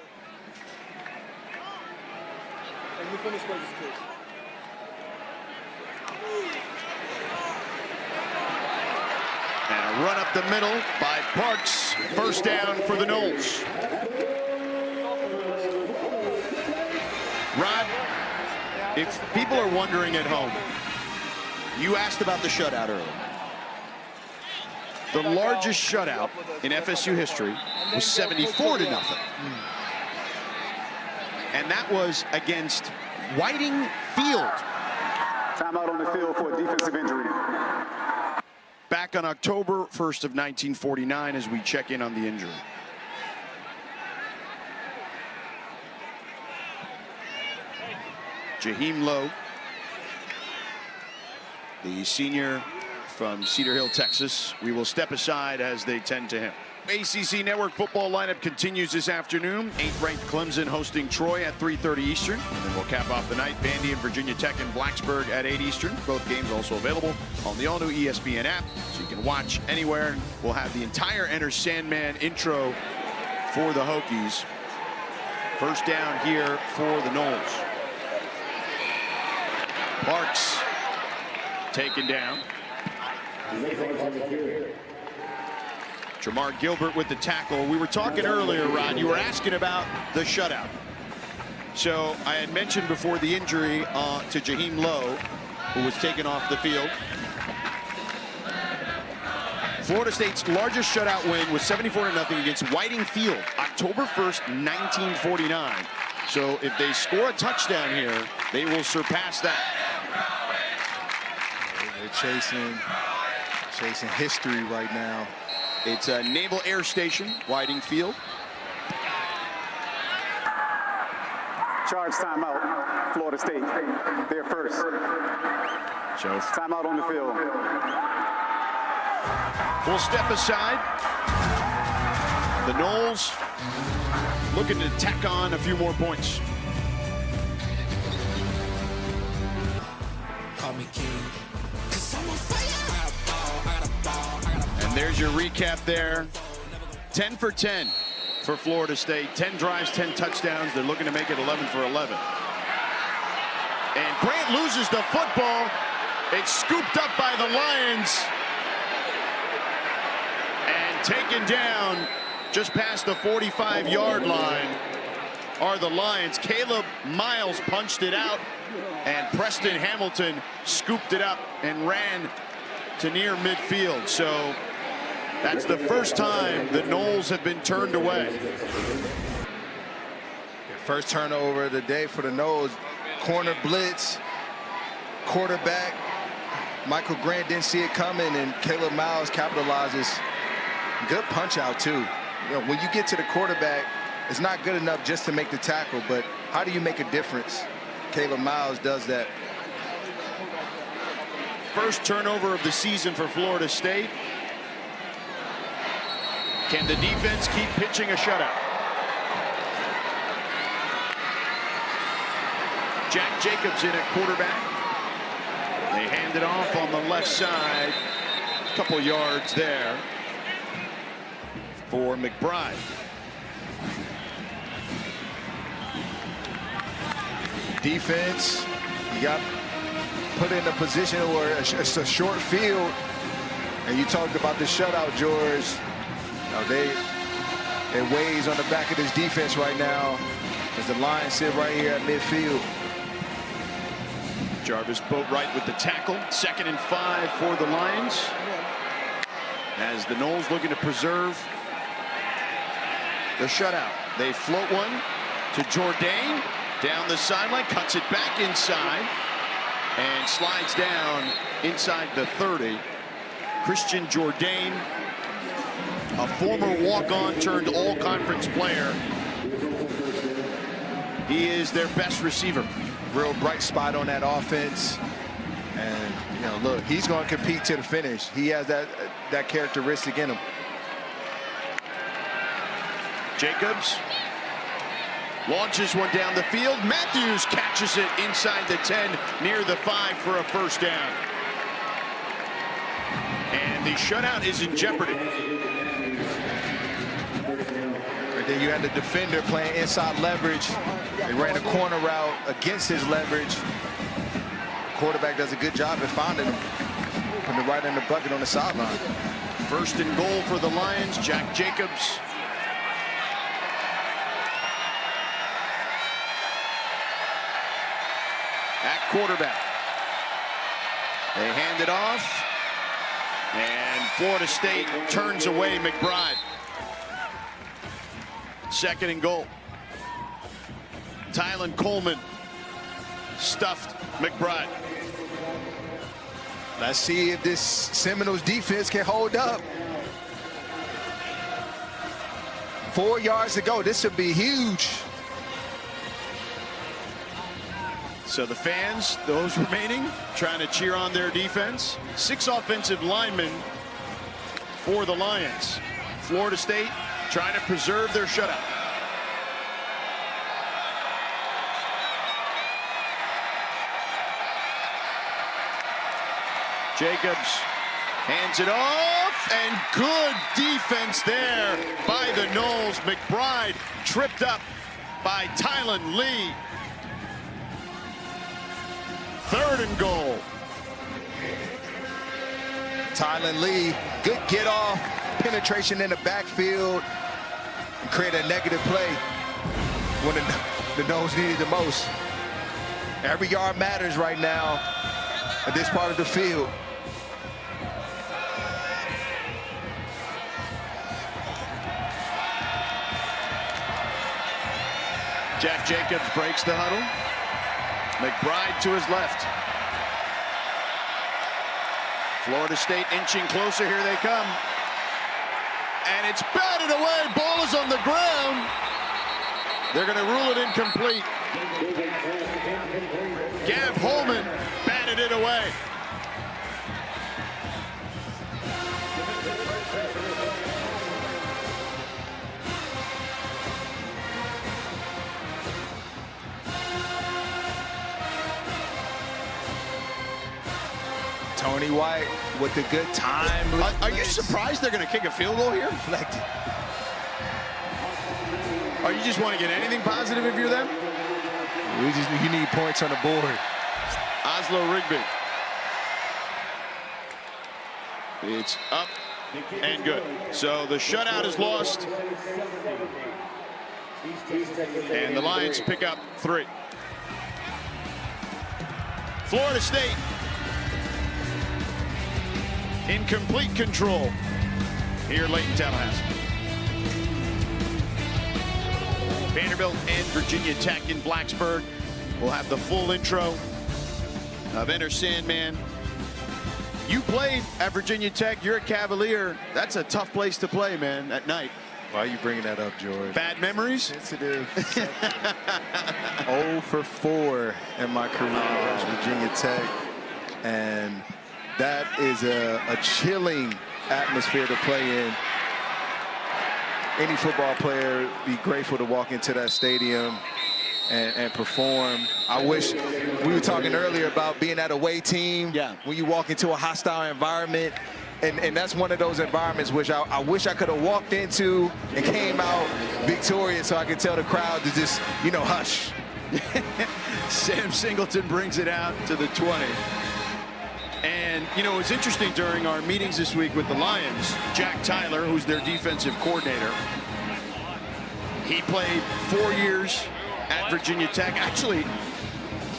And you finish what this is. And a run up the middle by Parks. First down for the Noles. Rod, if people are wondering at home, you asked about the shutout earlier. The largest shutout in FSU history was 74-0. And that was against Whiting Field. Timeout on the field for a defensive injury. Back on October 1st of 1949 as we check in on the injury. Jaheim Lowe, the senior from Cedar Hill, Texas. We will step aside as they tend to him. ACC Network football lineup continues this afternoon. 8th-ranked Clemson hosting Troy at 3:30 Eastern. And then we'll cap off the night. Vandy and Virginia Tech and Blacksburg at 8 Eastern. Both games also available on the all-new ESPN app, so you can watch anywhere. We'll have the entire Enter Sandman intro for the Hokies. First down here for the Noles. Parks taken down. Jamar Gilbert with the tackle. We were talking earlier, Rod, you were asking about the shutout. So I had mentioned before the injury to Jaheim Lowe, who was taken off the field. Florida State's largest shutout win was 74-0 against Whiting Field, October 1st, 1949. So if they score a touchdown here, they will surpass that. They're chasing history right now. It's a Naval Air Station, Whiting Field. Charge timeout, Florida State. They're first. So Timeout on the field. we'll step aside. The Noles looking to tack on a few more points. Call me king. And there's your recap there. 10 for 10 for Florida State. 10 drives, 10 touchdowns. They're looking to make it 11 for 11. And Grant loses the football. It's scooped up by the Lions. And taken down just past the 45-yard line are the Lions. Caleb Miles punched it out, and Preston Hamilton scooped it up and ran to near midfield. So that's the first time the Noles have been turned away. First turnover of the day for the Noles. Corner blitz, quarterback. Michael Grant didn't see it coming, and Caleb Miles capitalizes. Good punch out too. You know, when you get to the quarterback, it's not good enough just to make the tackle, but how do you make a difference? Caleb Miles does that. First turnover of the season for Florida State. Can the defense keep pitching a shutout? Jack Jacobs in at quarterback. They hand it off on the left side. A couple yards there for McBride. Defense, you got put in a position where it's a short field, and you talked about the shutout, George. It weighs on the back of this defense right now as the Lions sit right here at midfield. Jarvis Boatwright with the tackle. 2nd and 5 for the Lions, as the Noles looking to preserve the shutout. They float one to Jourdain down the sideline, cuts it back inside, and slides down inside the 30. Christian Jourdain, a former walk-on turned all-conference player. He is their best receiver. Real bright spot on that offense. And, you know, look, he's going to compete to the finish. He has that characteristic in him. Jacobs launches one down the field. Matthews catches it inside the 10, near the 5 for a first down. And the shutout is in jeopardy. Right there, you had the defender playing inside leverage. They ran a corner route against his leverage. Quarterback does a good job at finding him, putting it right in the bucket on the sideline. First and goal for the Lions, Jack Jacobs. At quarterback. They hand it off. And Florida State turns away McBride. Second and goal. Tylen Coleman stuffed McBride. Let's see if this Seminoles defense can hold up. 4 yards to go. This should be huge. So the fans, those remaining, trying to cheer on their defense. 6 offensive linemen for the Lions. Florida State trying to preserve their shutout. Jacobs hands it off, and good defense there by the Noles. McBride tripped up by Tylen Lee. Third and goal. Tylen Lee, good get off, penetration in the backfield, and create a negative play when the Noles needed the most. Every yard matters right now at this part of the field. Jack Jacobs breaks the huddle. McBride to his left. Florida State inching closer. Here they come. And it's batted away. Ball is on the ground. They're going to rule it incomplete. Gav Holman batted it away. Tony White with a good time. Are you surprised they're going to kick a field goal here? Deflected. Or you just want to get anything positive if you're them? You need points on the board. Oslo Rigby. It's up and good. So the shutout is lost. And the Lions pick up 3. Florida State in complete control here late in Tallahassee. Vanderbilt and Virginia Tech in Blacksburg. We'll have the full intro of Enter Sandman. You played at Virginia Tech. You're a Cavalier. That's a tough place to play, man, at night. Why are you bringing that up, George? Bad memories? Sensitive. 0 for 4 in my career at Virginia Tech. And that is a chilling atmosphere to play in. Any football player be grateful to walk into that stadium and perform. I wish, we were talking earlier about being at a away team. Yeah. When you walk into a hostile environment, and that's one of those environments which I wish I could have walked into and came out victorious so I could tell the crowd to just, hush. Sam Singleton brings it out to the 20. And, it's interesting during our meetings this week with the Lions, Jack Tyler, who's their defensive coordinator, he played 4 years at Virginia Tech, actually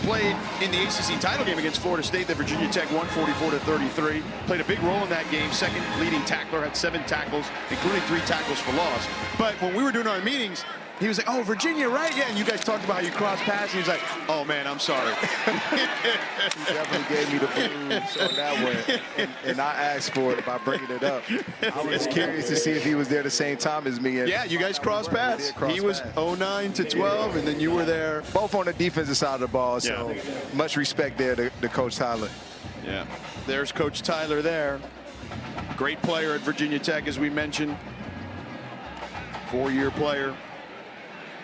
played in the ACC title game against Florida State that Virginia Tech won 44-33. Played a big role in that game, second leading tackler, had 7 tackles, including 3 tackles for loss. But when we were doing our meetings, he was like, oh, Virginia, right? Yeah, and you guys talked about how you cross paths. And he was like, oh, man, I'm sorry. He definitely gave me the blues on that one. And I asked for it by bringing it up. I was curious to see if he was there the same time as me. And yeah, you guys crossed paths. He was 09 to 12, and then you were there. Both on the defensive side of the ball, so much respect there to Coach Tyler. Yeah, there's Coach Tyler there. Great player at Virginia Tech, as we mentioned. 4-year player.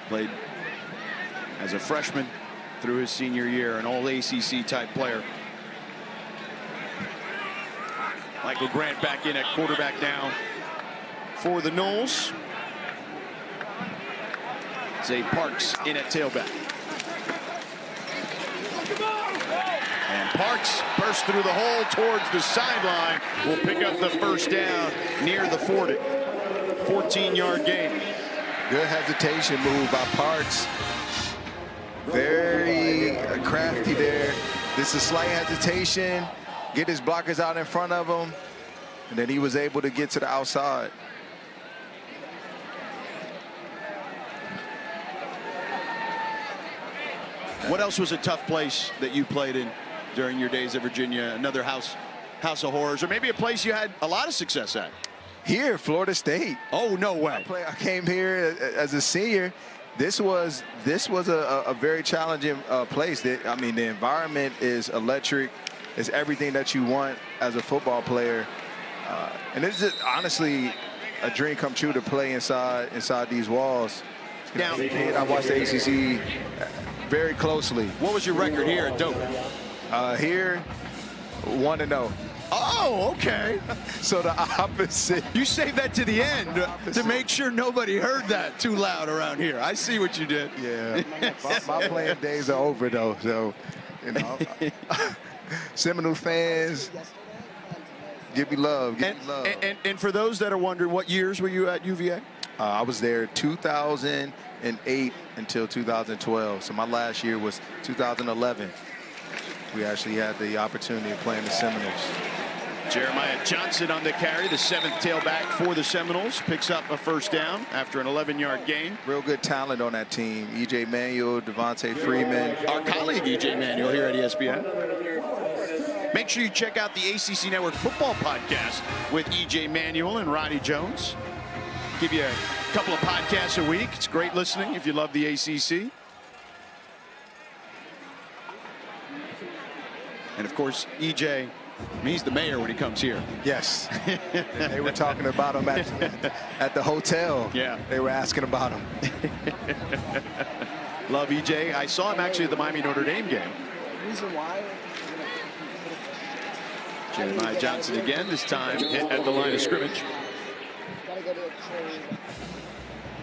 Played as a freshman through his senior year, an all-ACC type player. Michael Grant back in at quarterback now for the Noles. Zay Parks in at tailback. And Parks bursts through the hole towards the sideline. Will pick up the first down near the 40. 14-yard gain. Good hesitation move by Parks. Very crafty there. This is slight hesitation. Get his blockers out in front of him. And then he was able to get to the outside. What else was a tough place that you played in during your days at Virginia? Another house of horrors, or maybe a place you had a lot of success at? Here, Florida State. Oh, no way. I came here as a senior. This was a very challenging place. I mean, the environment is electric. It's everything that you want as a football player. And it's just honestly a dream come true to play inside these walls. Now, I watched the ACC very closely. What was your record here at Doak? Here, 1-0. Oh, okay. So the opposite. You saved that to the end to make sure nobody heard that too loud around here. I see what you did. Yeah. my playing days are over, though. So, you know, Seminole fans, give me love. Give me love. And for those that are wondering, what years were you at UVA? I was there 2008 until 2012. So my last year was 2011. We actually had the opportunity of playing the Seminoles. Jeremiah Johnson on the carry, the 7th tailback for the Seminoles, picks up a first down after an 11-yard gain. Real good talent on that team. E.J. Manuel, Devontae Freeman. Our colleague E.J. Manuel here at ESPN. Make sure you check out the ACC Network Football Podcast with E.J. Manuel and Ronnie Jones. Give you a couple of podcasts a week. It's great listening if you love the ACC. And of course, EJ, he's the mayor when he comes here. Yes. They were talking about him at the hotel. Yeah. They were asking about him. Love EJ. I saw him actually at the Miami Notre Dame game. Reason why? Jeremiah Johnson again, this time hit at the line of scrimmage. Gotta go to a trade.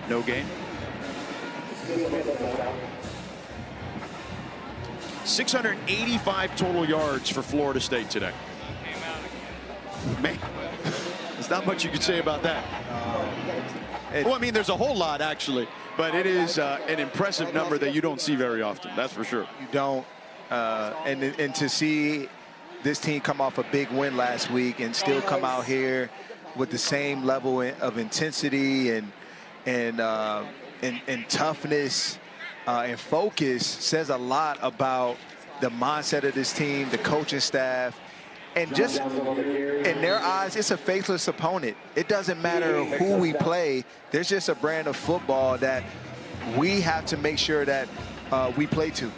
No gain. 685 total yards for Florida State today. Man, there's not much you could say about that. Well, I mean, there's a whole lot, actually, but it is an impressive number that you don't see very often, that's for sure. You don't. And to see this team come off a big win last week and still come out here with the same level of intensity and toughness and focus says a lot about the mindset of this team, the coaching staff, and just in their eyes, it's a faithless opponent. It doesn't matter who we play. There's just a brand of football that we have to make sure that we play to.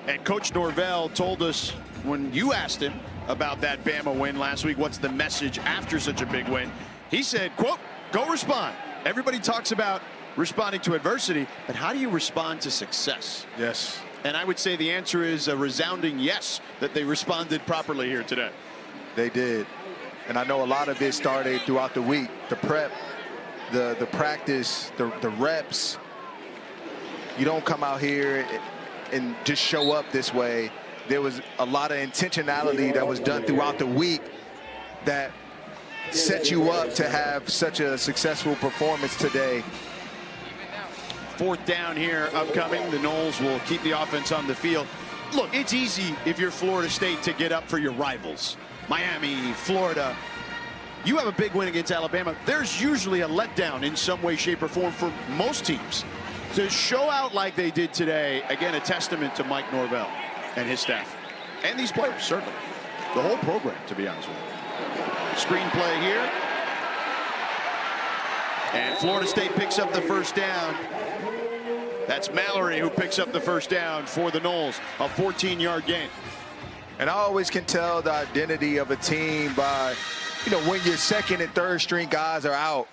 And Coach Norvell told us when you asked him about that Bama win last week, what's the message after such a big win? He said, quote, go respond. Everybody talks about responding to adversity, but how do you respond to success? Yes. And I would say the answer is a resounding yes, that they responded properly here today. They did. And I know a lot of it started throughout the week. The prep, the practice, the reps. You don't come out here and just show up this way. There was a lot of intentionality that was done throughout the week that set you up to have such a successful performance today. 4th down here upcoming. The Noles will keep the offense on the field. Look, it's easy if you're Florida State to get up for your rivals. Miami, Florida. You have a big win against Alabama. There's usually a letdown in some way, shape, or form for most teams. To show out like they did today, again, a testament to Mike Norvell and his staff. And these players, certainly. The whole program, to be honest with you. Screen play here. And Florida State picks up the first down. That's Mallory who picks up the first down for the Noles, a 14-yard gain. And I always can tell the identity of a team by, when your second and third string guys are out,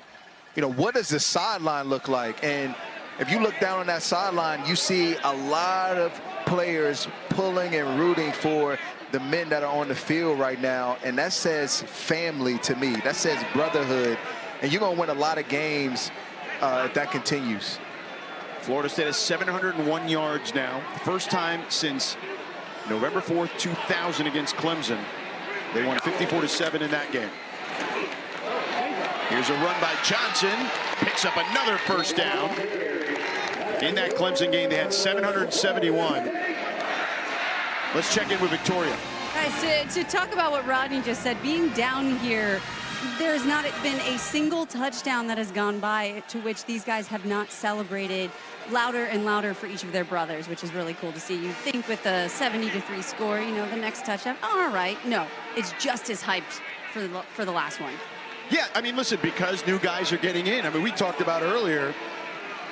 what does the sideline look like? And if you look down on that sideline, you see a lot of players pulling and rooting for the men that are on the field right now, and that says family to me. That says brotherhood, and you're going to win a lot of games if that continues. Florida State has 701 yards now. First time since November 4th, 2000 against Clemson. They won 54-7 in that game. Here's a run by Johnson. Picks up another first down. In that Clemson game, they had 771. Let's check in with Victoria. Guys, to talk about what Rodney just said, being down here, there's not been a single touchdown that has gone by to which these guys have not celebrated louder and louder for each of their brothers, which is really cool to see. You think with the 70-3 score, you know, the next touchdown, all right. No, it's just as hyped for the last one. Yeah, I mean, listen, because new guys are getting in. I mean, we talked about earlier,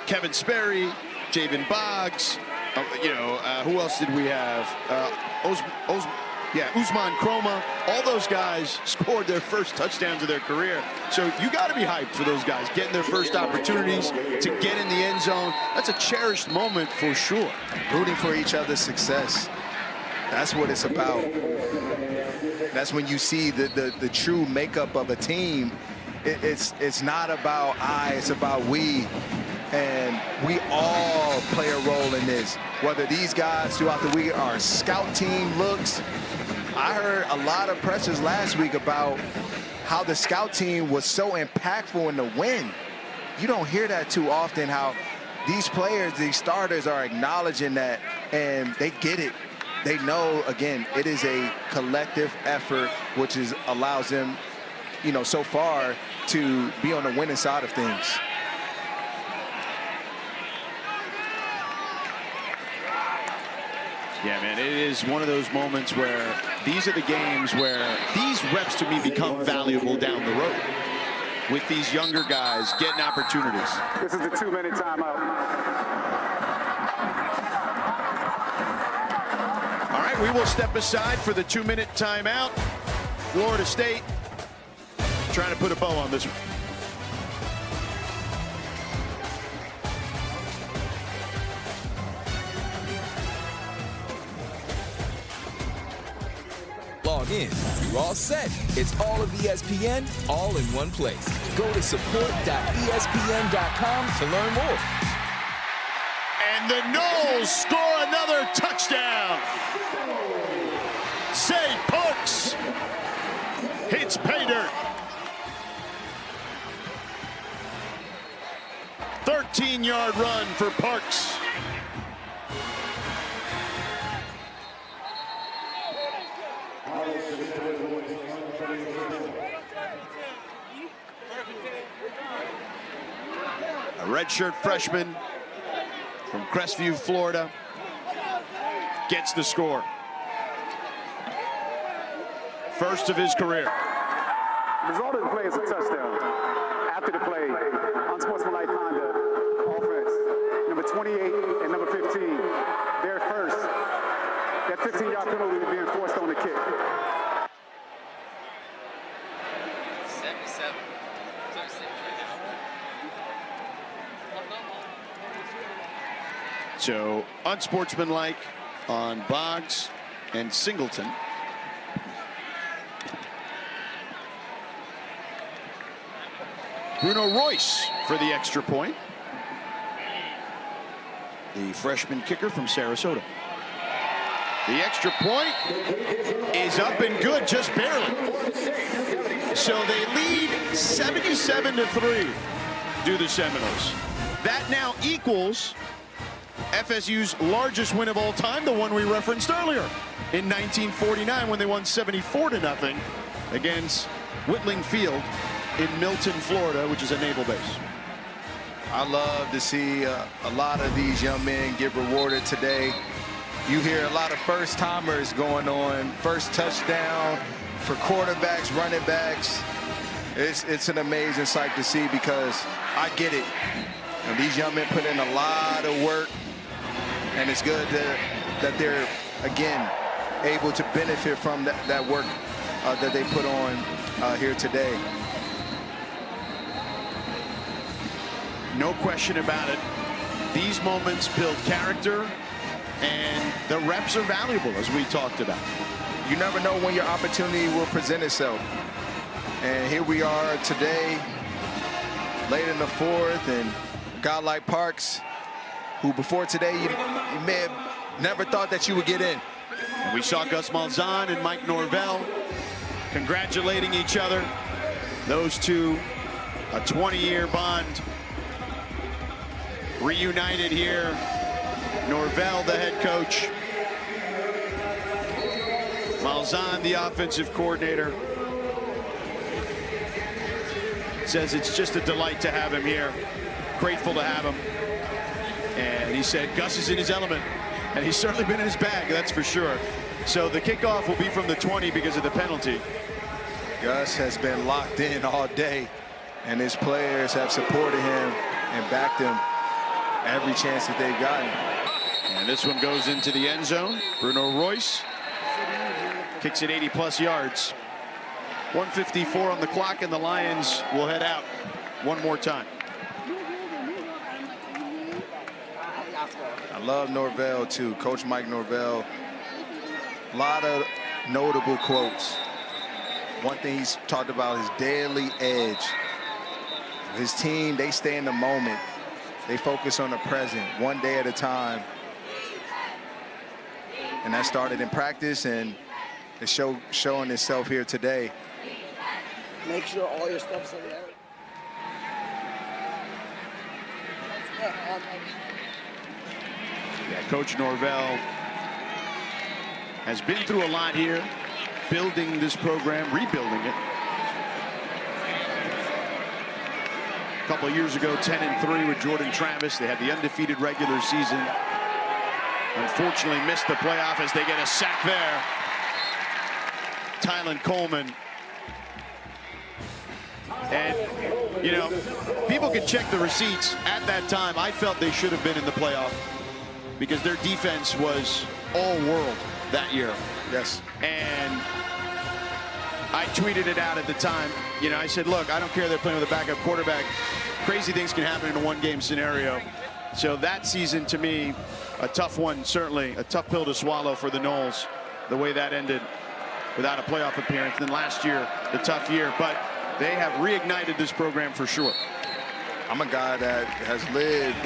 Kevin Sperry, Javen Boggs, who else did we have? Usman Kroma. All those guys scored their first touchdowns of their career. So you got to be hyped for those guys, getting their first opportunities to get in the end zone. That's a cherished moment for sure. Rooting for each other's success. That's what it's about. That's when you see the true makeup of a team. It's not about I, it's about we. And we all play a role in this. Whether these guys throughout the week are scout team looks. I heard a lot of pressers last week about how the scout team was so impactful in the win. You don't hear that too often, how these players, these starters are acknowledging that, and they get it. They know, again, it is a collective effort, which allows them, so far to be on the winning side of things. Yeah, man, it is one of those moments where these are the games where these reps to me become valuable down the road with these younger guys getting opportunities. This is the 2-minute timeout. All right, we will step aside for the 2-minute timeout. Florida State trying to put a bow on this one. Log in. You're all set. It's all of ESPN, all in one place. Go to support.espn.com to learn more. And the Noles score another touchdown. Say Parks hits pay dirt. 13-yard run for Parks. A redshirt freshman from Crestview, Florida, gets the score. First of his career. The result of the play is a touchdown. After the play, unsportsmanlike conduct, offense, number 28 and number 15, they're first. That 15-yard penalty is being forced on the kick. 77. So unsportsmanlike on Boggs and Singleton. Bruno Royce for the extra point. The freshman kicker from Sarasota. The extra point is up and good, just barely. So they lead 77-3, do the Seminoles. That now equals FSU's largest win of all time, the one we referenced earlier in 1949 when they won 74-0 against Whitling Field in Milton, Florida, which is a naval base. I love to see a lot of these young men get rewarded today. You hear a lot of first-timers going on, first touchdown for quarterbacks, running backs. It's an amazing sight to see because I get it. And these young men put in a lot of work, and it's good that they're, again, able to benefit from that work that they put on here today. No question about it. These moments build character, and the reps are valuable, as we talked about. you never know when your opportunity will present itself. And here we are today, late in the fourth, and a guy like Parks, who before today you may have never thought that you would get in. And we saw Gus Malzahn and Mike Norvell congratulating each other. Those two, a 20-year bond, reunited here. Norvell, the head coach. Malzahn, the offensive coordinator. Says it's just a delight to have him here. Grateful to have him. And he said Gus is in his element. And he's certainly been in his bag, that's for sure. So the kickoff will be from the 20 because of the penalty. Gus has been locked in all day, and his players have supported him and backed him every chance that they've gotten. And this one goes into the end zone. Bruno Royce kicks it 80-plus yards. 1:54 on the clock, and the Lions will head out one more time. I love Norvell, too. Coach Mike Norvell. A lot of notable quotes. One thing he's talked about is daily edge. His team, they stay in the moment. They focus on the present, one day at a time. And that started in practice, and it's showing itself here today. Make sure all your stuff's in there. Yeah, Coach Norvell has been through a lot here, building this program, rebuilding it. A couple of years ago, 10-3 with Jordan Travis. They had the undefeated regular season. Unfortunately missed the playoff as they get a sack there. Tylen Coleman. And, you know, people can check the receipts. At that time, I felt they should have been in the playoff because their defense was all world that year. Yes. And I tweeted it out at the time. You know, I said, look, I don't care they're playing with a backup quarterback. Crazy things can happen in a one-game scenario. So that season, to me, a tough one, certainly a tough pill to swallow for the Noles, the way that ended without a playoff appearance. Then last year, the tough year. But they have reignited this program for sure. I'm a guy that has lived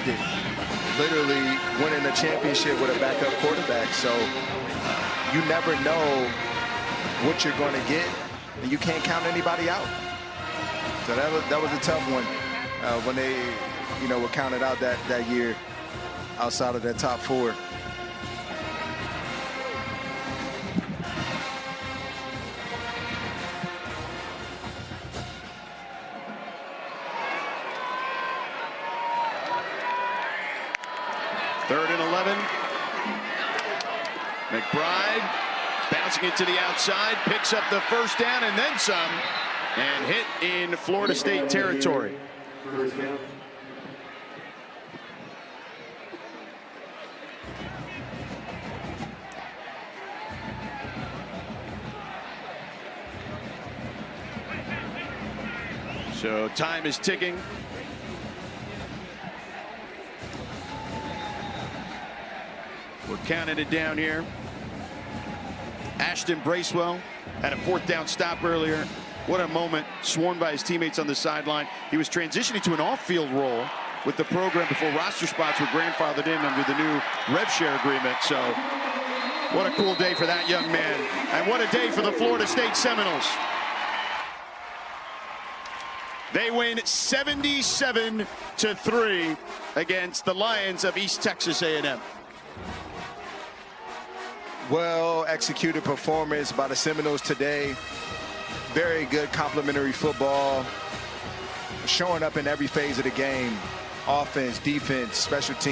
it. Literally winning a championship with a backup quarterback. So you never know what you're going to get, and you can't count anybody out. So that was a tough one when they, you know, were counted out that year outside of that top four. Third and 11. McBride bouncing it to the outside, picks up the first down and then some, and hit in Florida State territory. So time is ticking. We're counting it down here. Ashton Bracewell had a fourth down stop earlier. What a moment, swarmed by his teammates on the sideline. He was transitioning to an off-field role with the program before roster spots were grandfathered in under the new rev share agreement. So what a cool day for that young man. And what a day for the Florida State Seminoles. They win 77-3 against the Lions of East Texas A&M. Well executed performance by the Seminoles today. Very good complementary football. Showing up in every phase of the game. Offense, defense, special teams.